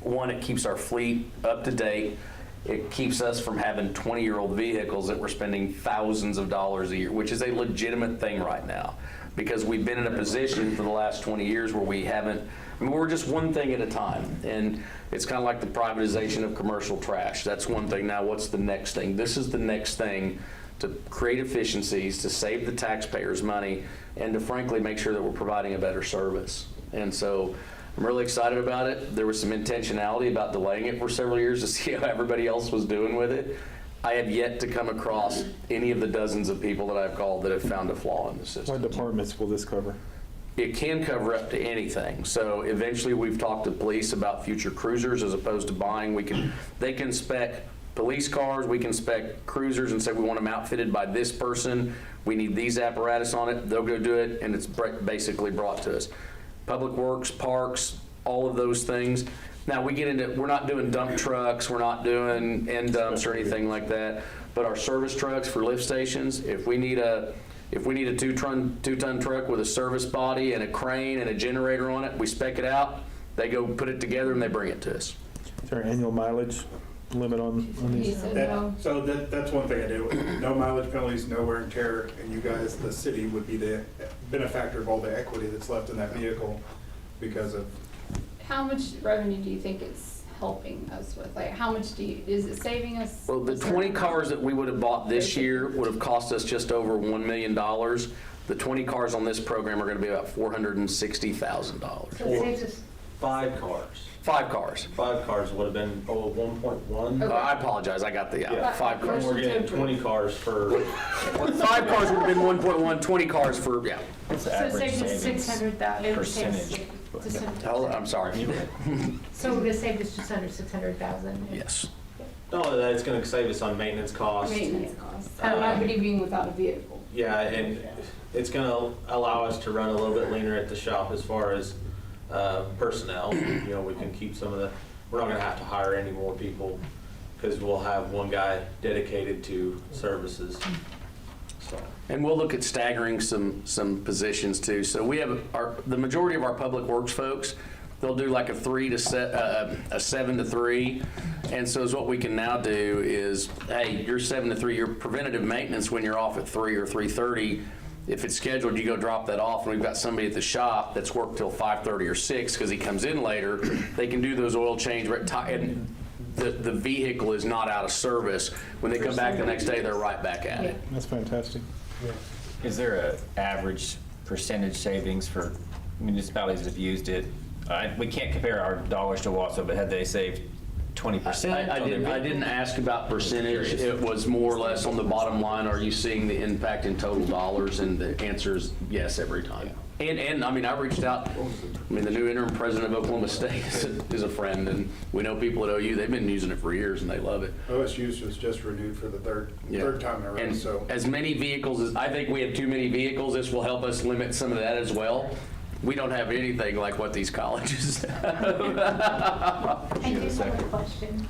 one, it keeps our fleet up to date. It keeps us from having 20-year-old vehicles that we're spending thousands of dollars a year, which is a legitimate thing right now, because we've been in a position for the last 20 years where we haven't, I mean, we're just one thing at a time. And it's kind of like the privatization of commercial trash. That's one thing. Now, what's the next thing? This is the next thing to create efficiencies, to save the taxpayers money, and to frankly make sure that we're providing a better service. And so I'm really excited about it. There was some intentionality about delaying it for several years to see how everybody else was doing with it. I have yet to come across any of the dozens of people that I've called that have found a flaw in the system. What departments will this cover? It can cover up to anything. So eventually we've talked to police about future cruisers as opposed to buying. They can spec police cars, we can spec cruisers and say we want them outfitted by this person. We need these apparatus on it. They'll go do it, and it's basically brought to us. Public Works, parks, all of those things. Now we get into, we're not doing dump trucks, we're not doing end dumps or anything like that, but our service trucks for lift stations, if we need a two-ton truck with a service body and a crane and a generator on it, we spec it out, they go put it together and they bring it to us. Is there an annual mileage limit on these? So that's one thing I do. No mileage penalties, no wear and tear, and you guys, the city, would be the benefactor of all the equity that's left in that vehicle because of. How much revenue do you think it's helping us with? Like, how much is it saving us? Well, the 20 cars that we would have bought this year would have cost us just over $1 million. The 20 cars on this program are going to be about $460,000. So it saves us 5 cars. 5 cars. 5 cars would have been 1.1. Okay. I apologize, I got the 5 cars. We're getting 20 cars for. 5 cars would have been 1.1, 20 cars for, yeah. What's the So it average saved us savings 600,000. percentage? Hold on, I'm sorry. So it would have saved us just under 600,000. Yes. Not only that, it's going to save us on maintenance costs. Maintenance costs. Not being without a vehicle. Yeah, and it's going to allow us to run a little bit leaner at the shop as far as personnel. You know, we can keep some of the, we're not going to have to hire any more people because we'll have one guy dedicated to services. So. And we'll look at staggering some positions too. So we have the majority of our public works folks, they'll do like a 7 to 3. And so what we can now do is, hey, you're 7 to 3, your preventative maintenance when you're off at 3 or 3:30, if it's scheduled, you go drop that off, and we've got somebody at the shop that's worked till 5:30 or 6 because he comes in later. They can do those oil change, and the vehicle is not out of service. When they come back the next day, they're right back at it. That's fantastic. Is there an average percentage savings for municipalities that have used it? We can't compare our dollars to Wausau, but had they saved 20%? I didn't ask about percentage. It was more or less on the bottom line. Are you seeing the impact in total dollars? And the answer is yes every time. And I mean, I reached out. I mean, the new interim president of Oklahoma State is a friend, and we know people at OU. They've been using it for years, and they love it. OSU's was just renewed for the third time in a row. And so as many vehicles as I think we have too many vehicles. This will help us limit some of that as well. We don't have anything like what these colleges have. I do have a question.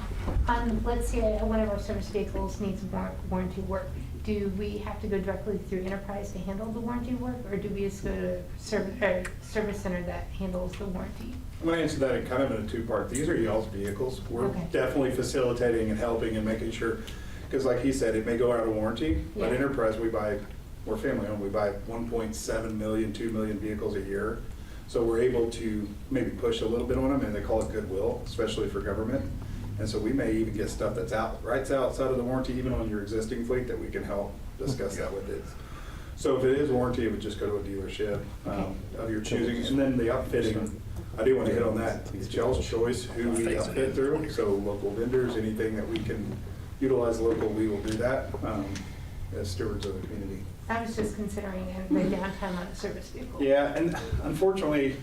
Let's say one of our service vehicles needs warranty work. Do we have to go directly through Enterprise to handle the warranty work, or do we just go to service center that handles the warranty? I'm going to answer that in kind of in a two-part. These are y'all's vehicles. We're definitely facilitating and helping and making sure, because like he said, it may go out of warranty, but Enterprise, we're family owned, we buy 1.7 million, 2 million vehicles a year. So we're able to maybe push a little bit on them, and they call it goodwill, especially for government. And so we may even get stuff that's outside of the warranty, even on your existing fleet, that we can help discuss that with it. So if it is warranty, it would just go to a dealership of your choosing. And then the upfitting, I do want to hit on that. It's y'all's choice who we outfit through. So local vendors, anything that we can utilize local, we will do that. as stewards of the community. I was just considering the downtime on a service vehicle. Yeah, and unfortunately,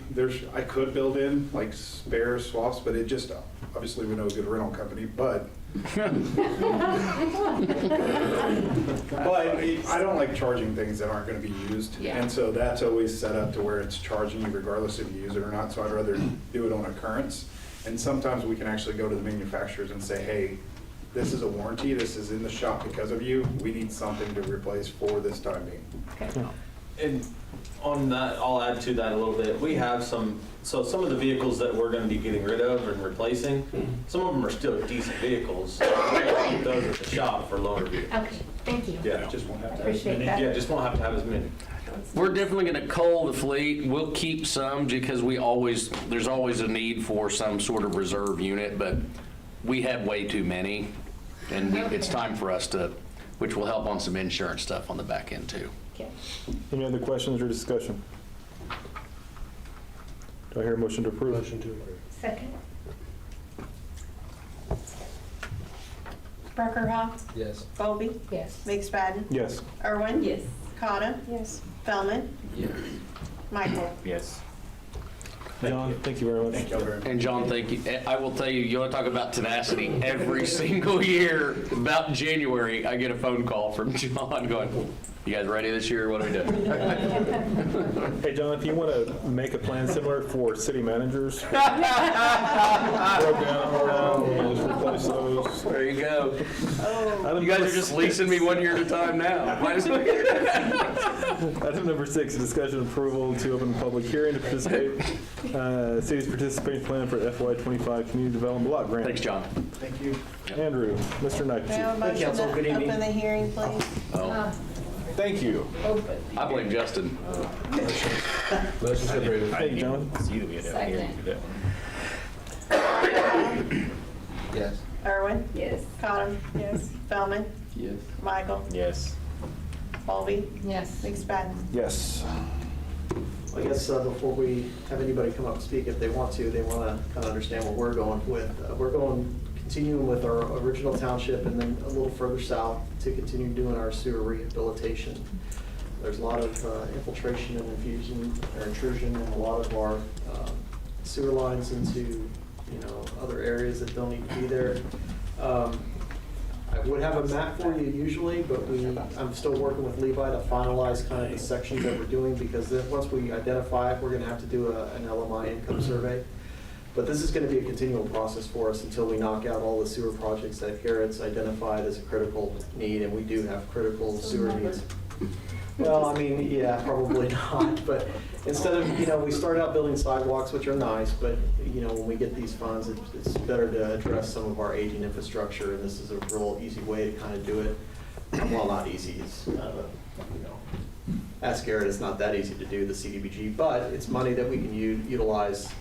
I could build in like spare swaps, but it just, obviously we know a good rental company, but I don't like charging things that aren't gonna be used. Yeah. And so that's always set up to where it's charging you regardless if you use it or not, so I'd rather do it on occurrence. And sometimes we can actually go to the manufacturers and say, hey, this is a warranty, this is in the shop because of you, we need something to replace for this time being. Okay. And on that, I'll add to that a little bit. We have some of the vehicles that we're gonna be getting rid of and replacing, some of them are still decent vehicles. We'll keep those at the shop for loaner vehicles. Okay, thank you. Yeah, Just won't have to. Appreciate that. yeah, just won't have to have as many. We're definitely going to cull the fleet. We'll keep some because there's always a need for some sort of reserve unit, but we have way too many. And it's time for us to, which will help on some insurance stuff on the back end too. Okay. Any other questions or discussion? Do I hear a motion to approve? Motion to approve. Second? Breckerhoff? Yes. Colby? Yes. McSpadden? Yes. Irwin? Yes. Cotta? Yes. Feldman? Yes. Michael? Yes. John, thank you very much. Thank you very much. And John, thank you. I will tell you, you want to talk about tenacity. Every single year, about January, I get a phone call from John going, you guys ready this year? What are we doing? Hey, John, if you want to make a plan similar for city managers, broke down, we'll just replace those. There you go. Oh, You guys are just leasing me 1 year at a time now. Might as well. Item number 6, discussion approval to open a public hearing to participate, city's participation plan for FY25 Community Development Block Grant. Thanks, John. Thank you. Andrew, Mr. may I Knight. have a motion Council. to Good evening. open the hearing, please? Oh, Thank you. Open. I blame Justin. Motion to approve. Thank you, John. See that we had a hearing Second. today. Yes. Irwin? Yes. Cotta? Yes. Feldman? Yes. Michael? Yes. Colby? Yes. McSpadden? Yes. I guess before we have anybody come up and speak, if they want to kind of understand what we're going with. We're continuing with our original township and then a little further south to continue doing our sewer rehabilitation. There's a lot of infiltration and intrusion in a lot of our sewer lines into, other areas that don't need to be there. I would have a map for you usually, but I'm still working with Levi to finalize kind of the sections that we're doing, because then once we identify it, we're gonna have to do an LMI income survey. But this is gonna be a continual process for us until we knock out all the sewer projects that Garrett's identified as a critical need, and we do have critical sewer needs. Well, I mean, yeah, probably not, but instead of, we start out building sidewalks, which are nice, but, when we get these funds, it's better to address some of our aging infrastructure, and this is a real easy way to kind of do it. Well, not easy, it's, ask Garrett, it's not that easy to do, the CDBG, but it's money that we can utilize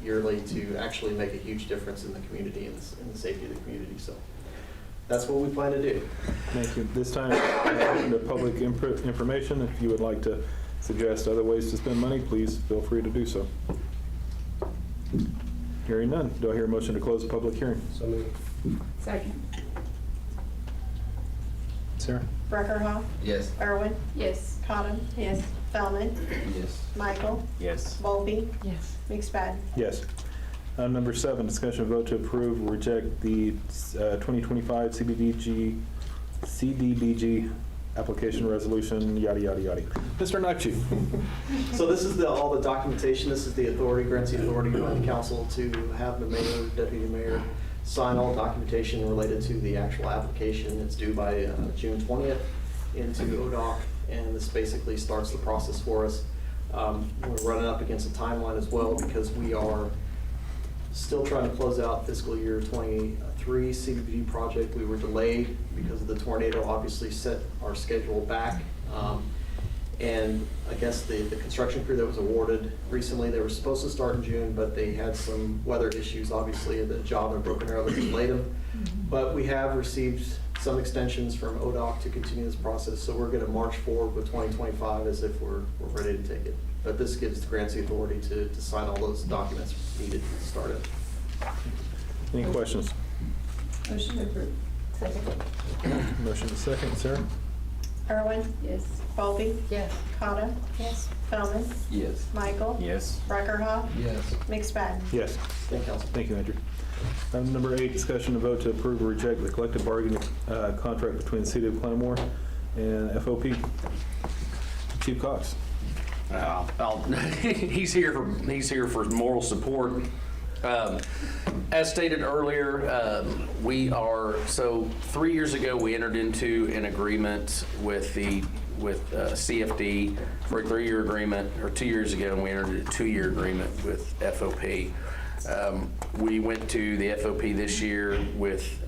yearly to actually make a huge difference in the community and in the safety of the community, so. That's what we plan to do. Thank you. This time, open to public information. If you would like to suggest other ways to spend money, please feel free to do so. Hearing none, do I hear a motion to close the public hearing? So moved. Second. Sarah? Breckerhoff? Yes. Irwin? Yes. Cotta? Yes. Feldman? Yes. Michael? Yes. Volpe? Yes. McSpadden? Yes. Item number 7, discussion of vote to approve or reject the 2025 CDBG application resolution, yada, yada, yada. Mr. Nakchi. So this is all the documentation, this is the authority, grants the authority by the council to have the mayor, deputy mayor sign all documentation related to the actual application. It's due by June 20th into ODOC, and this basically starts the process for us. We're running up against a timeline as well because we are still trying to close out fiscal year 23 CDBG project. We were delayed because of the tornado, obviously set our schedule back. And I guess the construction crew that was awarded recently, they were supposed to start in June, but they had some weather issues, obviously, the job in Broken Arrow that delayed them. But we have received some extensions from ODOC to continue this process, so we're gonna march forward with 2025 as if we're ready to take it. But this gives the grants the authority to sign all those documents needed to start it. Any questions? Motion approved. Second. Motion to second, Sarah? Irwin, Yes. Bowlby, Yes. Cotto, Yes. Feldman, Yes. Michael, Yes. Breckerhoff, Yes. McSpadden. Yes. Thank you, Council. Thank you, Andrew. Number 8, discussion and vote to approve or reject the collective bargaining contract between the City of Claremore and FOP. Chief Cox. He's here for moral support. As stated earlier, so 3 years ago, we entered into an agreement with CFD for a 3-year agreement, or 2 years ago, and we entered a 2-year agreement with FOP. We went to the FOP this year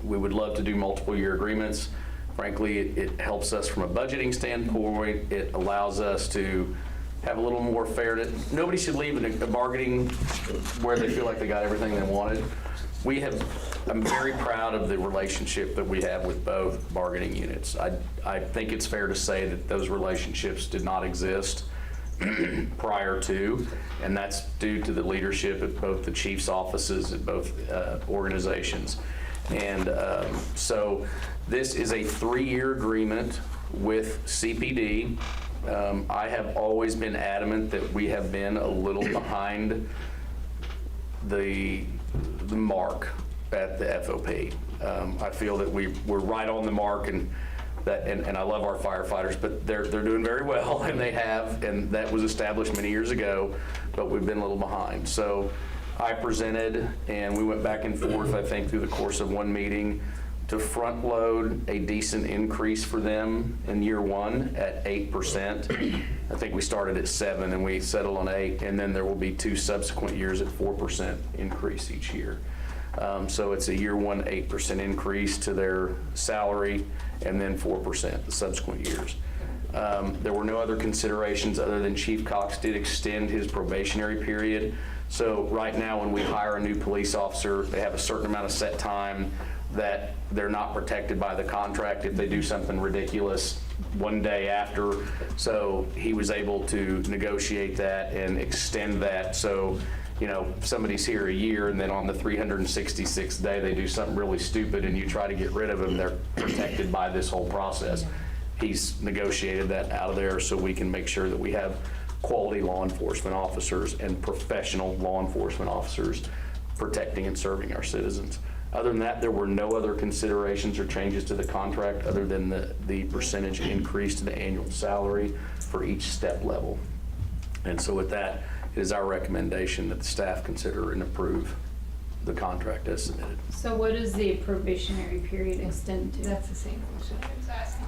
we would love to do multiple year agreements. Frankly, it helps us from a budgeting standpoint. It allows us to have a little more fairness. Nobody should leave in a bargaining where they feel like they got everything they wanted. I'm very proud of the relationship that we have with both bargaining units. I think it's fair to say that those relationships did not exist prior to, and that's due to the leadership at both the chief's offices at both organizations. And so this is a 3-year agreement with CPD. I have always been adamant that we have been a little behind the mark at the FOP. I feel that we're right on the mark, and I love our firefighters, but they're doing very well, and and that was established many years ago, but we've been a little behind. So I presented, and we went back and forth, I think, through the course of one meeting to front load a decent increase for them in year 1 at 8%. I think we started at 7 and we settled on 8, and then there will be 2 subsequent years at 4% increase each year. So it's a year 1 8% increase to their salary, and then 4% the subsequent years. There were no other considerations other than Chief Cox did extend his probationary period. So right now, when we hire a new police officer, they have a certain amount of set time that they're not protected by the contract if they do something ridiculous one day after. So he was able to negotiate that and extend that. So, if somebody's here a year and then on the 366th day they do something really stupid and you try to get rid of them, they're protected by this whole process. He's negotiated that out of there so we can make sure that we have quality law enforcement officers and professional law enforcement officers protecting and serving our citizens. Other than that, there were no other considerations or changes to the contract other than the percentage increase to the annual salary for each step level. And so with that, it is our recommendation that the staff consider and approve the contract as submitted. So what does the probationary period extend to? That's the same question I was asking.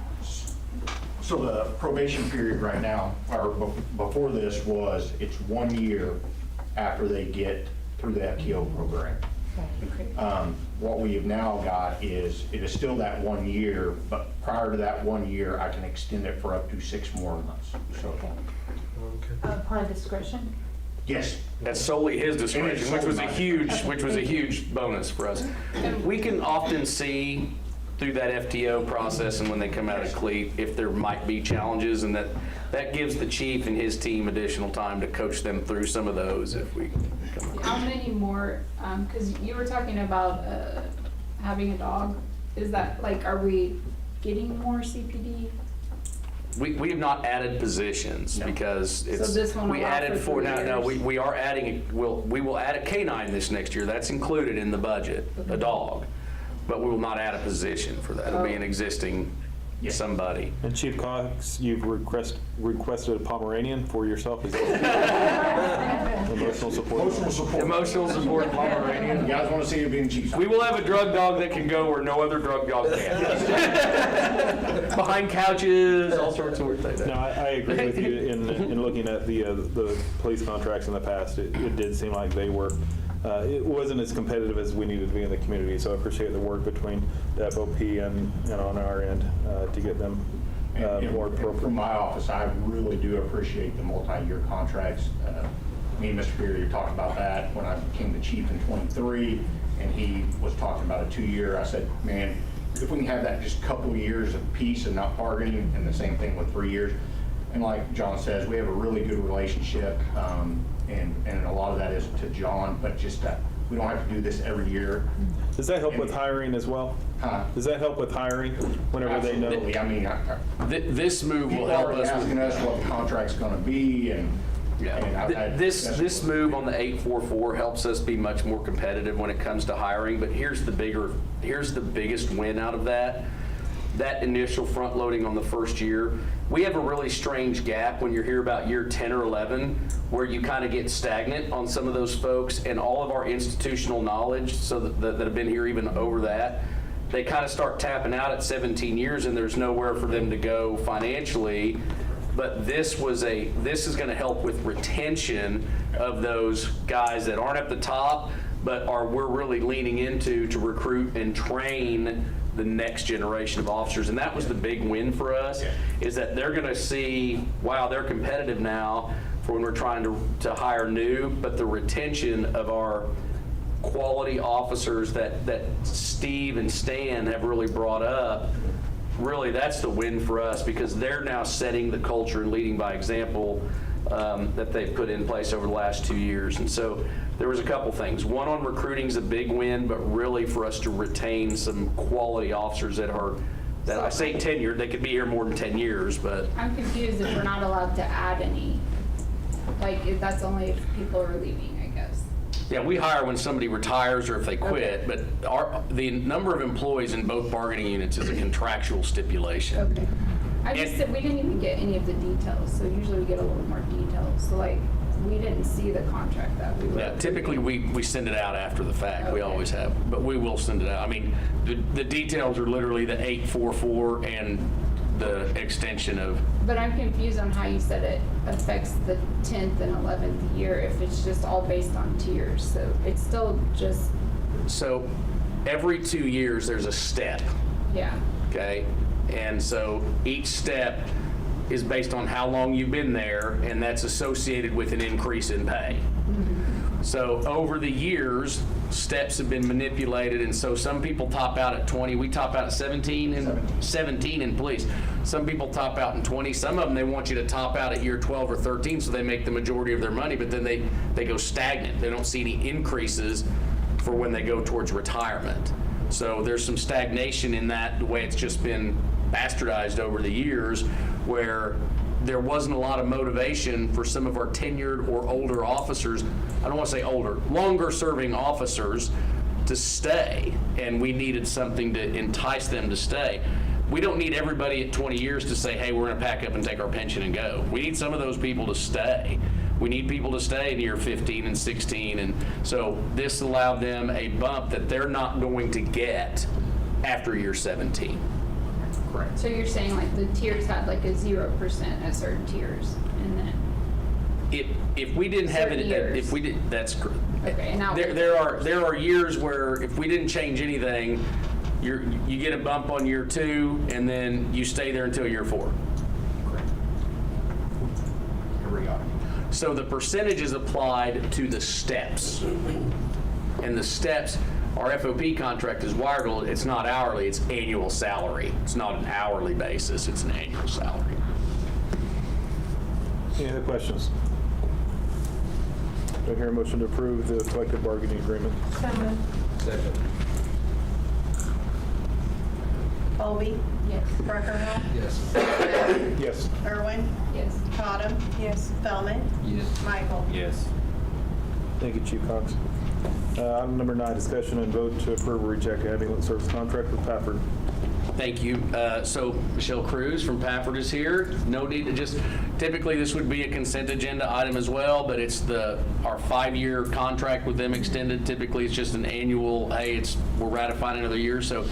So the probation period right now, or before this, it's 1 year after they get through the FTO program. What we have now got is, it is still that 1 year, but prior to that 1 year, I can extend it for up to 6 more months. So, Upon discretion? yes. That's solely his discretion, which was a huge bonus for us. We can often see through that FTO process and when they come out of CLEAT if there might be challenges, and that gives the chief and his team additional time to coach them through some of those if we come across. How many more, because you were talking about having a dog. Is that, are we getting more CPD? We have not added positions because it's. So this one we will added offer 4, 3 no, years. we are adding, we will add a canine this next year. That's included in the budget, a dog. But we will not add a position for that. It'll be an existing somebody. And Chief Cox, you've requested a Pomeranian for yourself. Is that emotional support? Emotional support Pomeranian. You guys want to see it being chief? We will have a drug dog that can go where no other drug dog can. Behind couches, all sorts of weird things. No, I agree with you in looking at the police contracts in the past. It did seem like they were. It wasn't as competitive as we needed to be in the community, so I appreciate the work between the FOP and on our end to get them more appropriate. From my office, I really do appreciate the multi-year contracts. Me and Mr. Beery talked about that when I became the chief in 23, and he was talking about a 2-year. I said, man, if we can have that just a couple of years of peace and not bargaining, and the same thing with 3 years. And like John says, we have a really good relationship, and a lot of that is to John, but just that we don't have to do this every year. Does that help with hiring as well? Does that help with hiring whenever they know? Absolutely. I mean, This move will people help are us asking with. us what the contract's going to be, and This move on the 844 helps us be much more competitive when it comes to hiring, but here's the biggest win out of that. That initial front loading on the first year, we have a really strange gap when you're here about year 10 or 11, where you kind of get stagnant on some of those folks, and all of our institutional knowledge, so that have been here even over that, they kind of start tapping out at 17 years, and there's nowhere for them to go financially. But this is going to help with retention of those guys that aren't at the top, but we're really leaning into to recruit and train the next generation of officers. And that was the big win for us, is that they're going to see, wow, they're competitive now for when we're trying to hire new, but the retention of our quality officers that Steve and Stan have really brought up, really that's the win for us, because they're now setting the culture and leading by example that they've put in place over the last 2 years. And so there was a couple things. One, on recruiting is a big win, but really for us to retain some quality officers that I say tenured, they could be here more than 10 years, but. I'm confused if we're not allowed to add any, like if that's only if people are leaving, I guess. Yeah, we hire when somebody retires or if they quit, but the number of employees in both bargaining units is a contractual stipulation. Okay. I just said, we didn't even get any of the details, so usually we get a little more details. So like, we didn't see the contract that we were. Yeah, typically we send it out after the fact. We always have, but we will send it out. I mean, the details are literally the 844 and the extension of. But I'm confused on how you said it affects the 10th and 11th year if it's just all based on tiers. So it's still just. So every 2 years there's a step. Yeah. Okay, and so each step is based on how long you've been there, and that's associated with an increase in pay. So over the years, steps have been manipulated, and so some people top out at 20. We top out at 17 in police. Some people top out in 20. Some of them, they want you to top out at year 12 or 13, so they make the majority of their money, but then they go stagnant. They don't see any increases for when they go towards retirement. So there's some stagnation in that, the way it's just been bastardized over the years, where there wasn't a lot of motivation for some of our tenured or older officers, I don't want to say older, longer serving officers to stay, and we needed something to entice them to stay. We don't need everybody at 20 years to say, hey, we're going to pack up and take our pension and go. We need some of those people to stay. We need people to stay in year 15 and 16, and so this allowed them a bump that they're not going to get after year 17. correct. So you're saying like the tiers had like a 0% at certain tiers, and then. If we didn't have it, if we did, that's correct. Okay, now. There are years where if we didn't change anything, you get a bump on year 2, and then you stay there until year 4. Correct. Periodic. So the percentage is applied to the steps. And the steps, our FOP contract is wired, it's not hourly, it's annual salary. It's not an hourly basis, it's an annual salary. Any other questions? Do I hear a motion to approve the collective bargaining agreement? Second. Colby. Yes. Breckerhoff. Yes. Yes. Irwin. Yes. Cottom. Yes. Feldman. Yes. Michael. Yes. Thank you, Chief Cox. Item number 9, discussion and vote to approve or reject ambulance service contract with Pafford. Thank you. So Michelle Cruz from Pafford is here. No need to just, typically this would be a consent agenda item as well, but it's our 5-year contract with them extended. Typically it's just an annual, hey, we're ratifying another year. So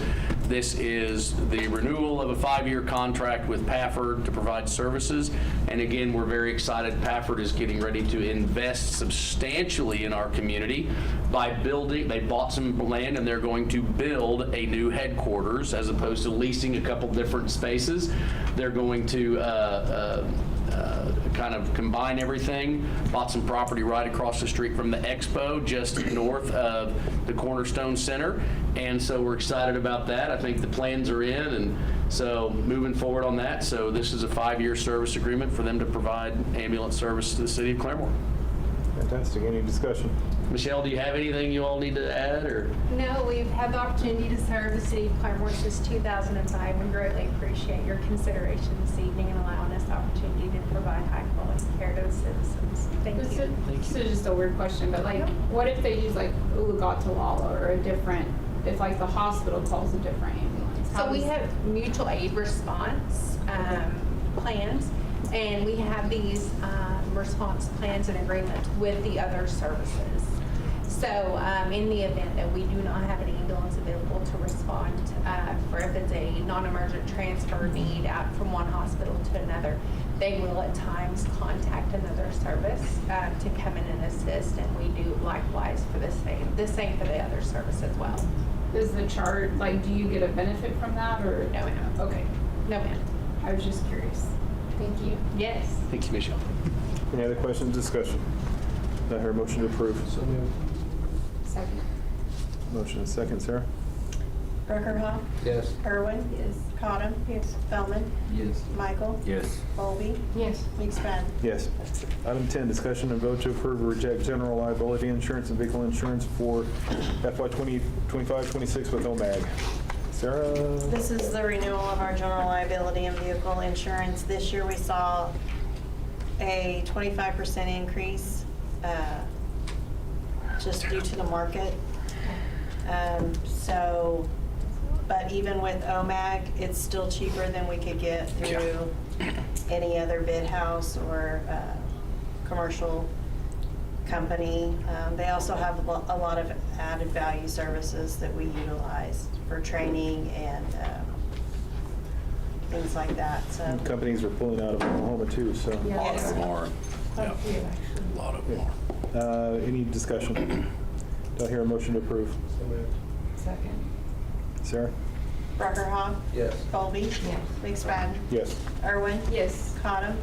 this is the renewal of a 5-year contract with Pafford to provide services. And again, we're very excited. Pafford is getting ready to invest substantially in our community by building, they bought some land and they're going to build a new headquarters as opposed to leasing a couple different spaces. They're going to kind of combine everything. Bought some property right across the street from the Expo, just north of the Cornerstone Center. And so we're excited about that. I think the plans are in, and so moving forward on that. So this is a 5-year service agreement for them to provide ambulance service to the city of Claremore. Fantastic. Any discussion? Michelle, do you have anything you all need to add, or? No, we've had the opportunity to serve the city of Claremore since 2005. We greatly appreciate your consideration this evening and allowing us the opportunity to provide high-quality care to the citizens. Thank This you. is just a weird question, but like, what if they use like Ulugatawala or a different, if like the hospital calls a different ambulance? How So we does- have mutual aid response plans, and we have these response plans and agreements with the other services. So in the event that we do not have an ambulance available to respond, for if it's a non-emergent transfer need out from one hospital to another, they will at times contact another service to come in and assist, and we do likewise for the same for the other service as well. Does the chart, like, do you get a benefit from that or? No, ma'am. Okay, No, ma'am. I was just curious. Thank you. Yes. Thank you, Michelle. Any other questions, discussion? Do I hear a motion to approve? Second. Motion is second, Sarah? Breckerhoff? Yes. Irwin? Yes. Cottom? Yes. Feldman? Yes. Michael? Yes. Bowlby? Yes. McSpadden? Yes. Item 10, discussion and vote to approve or reject general liability insurance and vehicle insurance for FY 2025-26 with OMAG. Sarah? This is the renewal of our general liability and vehicle insurance. This year we saw a 25% increase just due to the market. But even with OMAG, it's still cheaper than we could get through any other bid house or commercial company. They also have a lot of added value services that we utilize for training and things like that, so. Companies are pulling out of Oklahoma too, so. A lot of them are. Quite a few, actually. A lot of them are. Any discussion? Do I hear a motion to approve? Second. Sarah? Breckerhoff? Yes. Bowlby? Yes. McSpadden? Yes. Irwin? Yes. Cottom?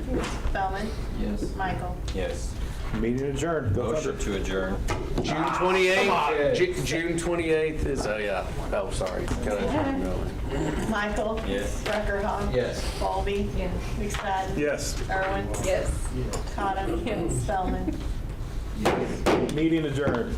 Feldman? Yes. Michael? Yes. Meeting adjourned. Go Motion Thunder. to adjourn. June 28th, June 28th is, oh, sorry. Michael? Yes. Breckerhoff? Yes. Bowlby? Yes. McSpadden? Yes. Irwin? Yes. Cottom? Feldman? Meeting adjourned.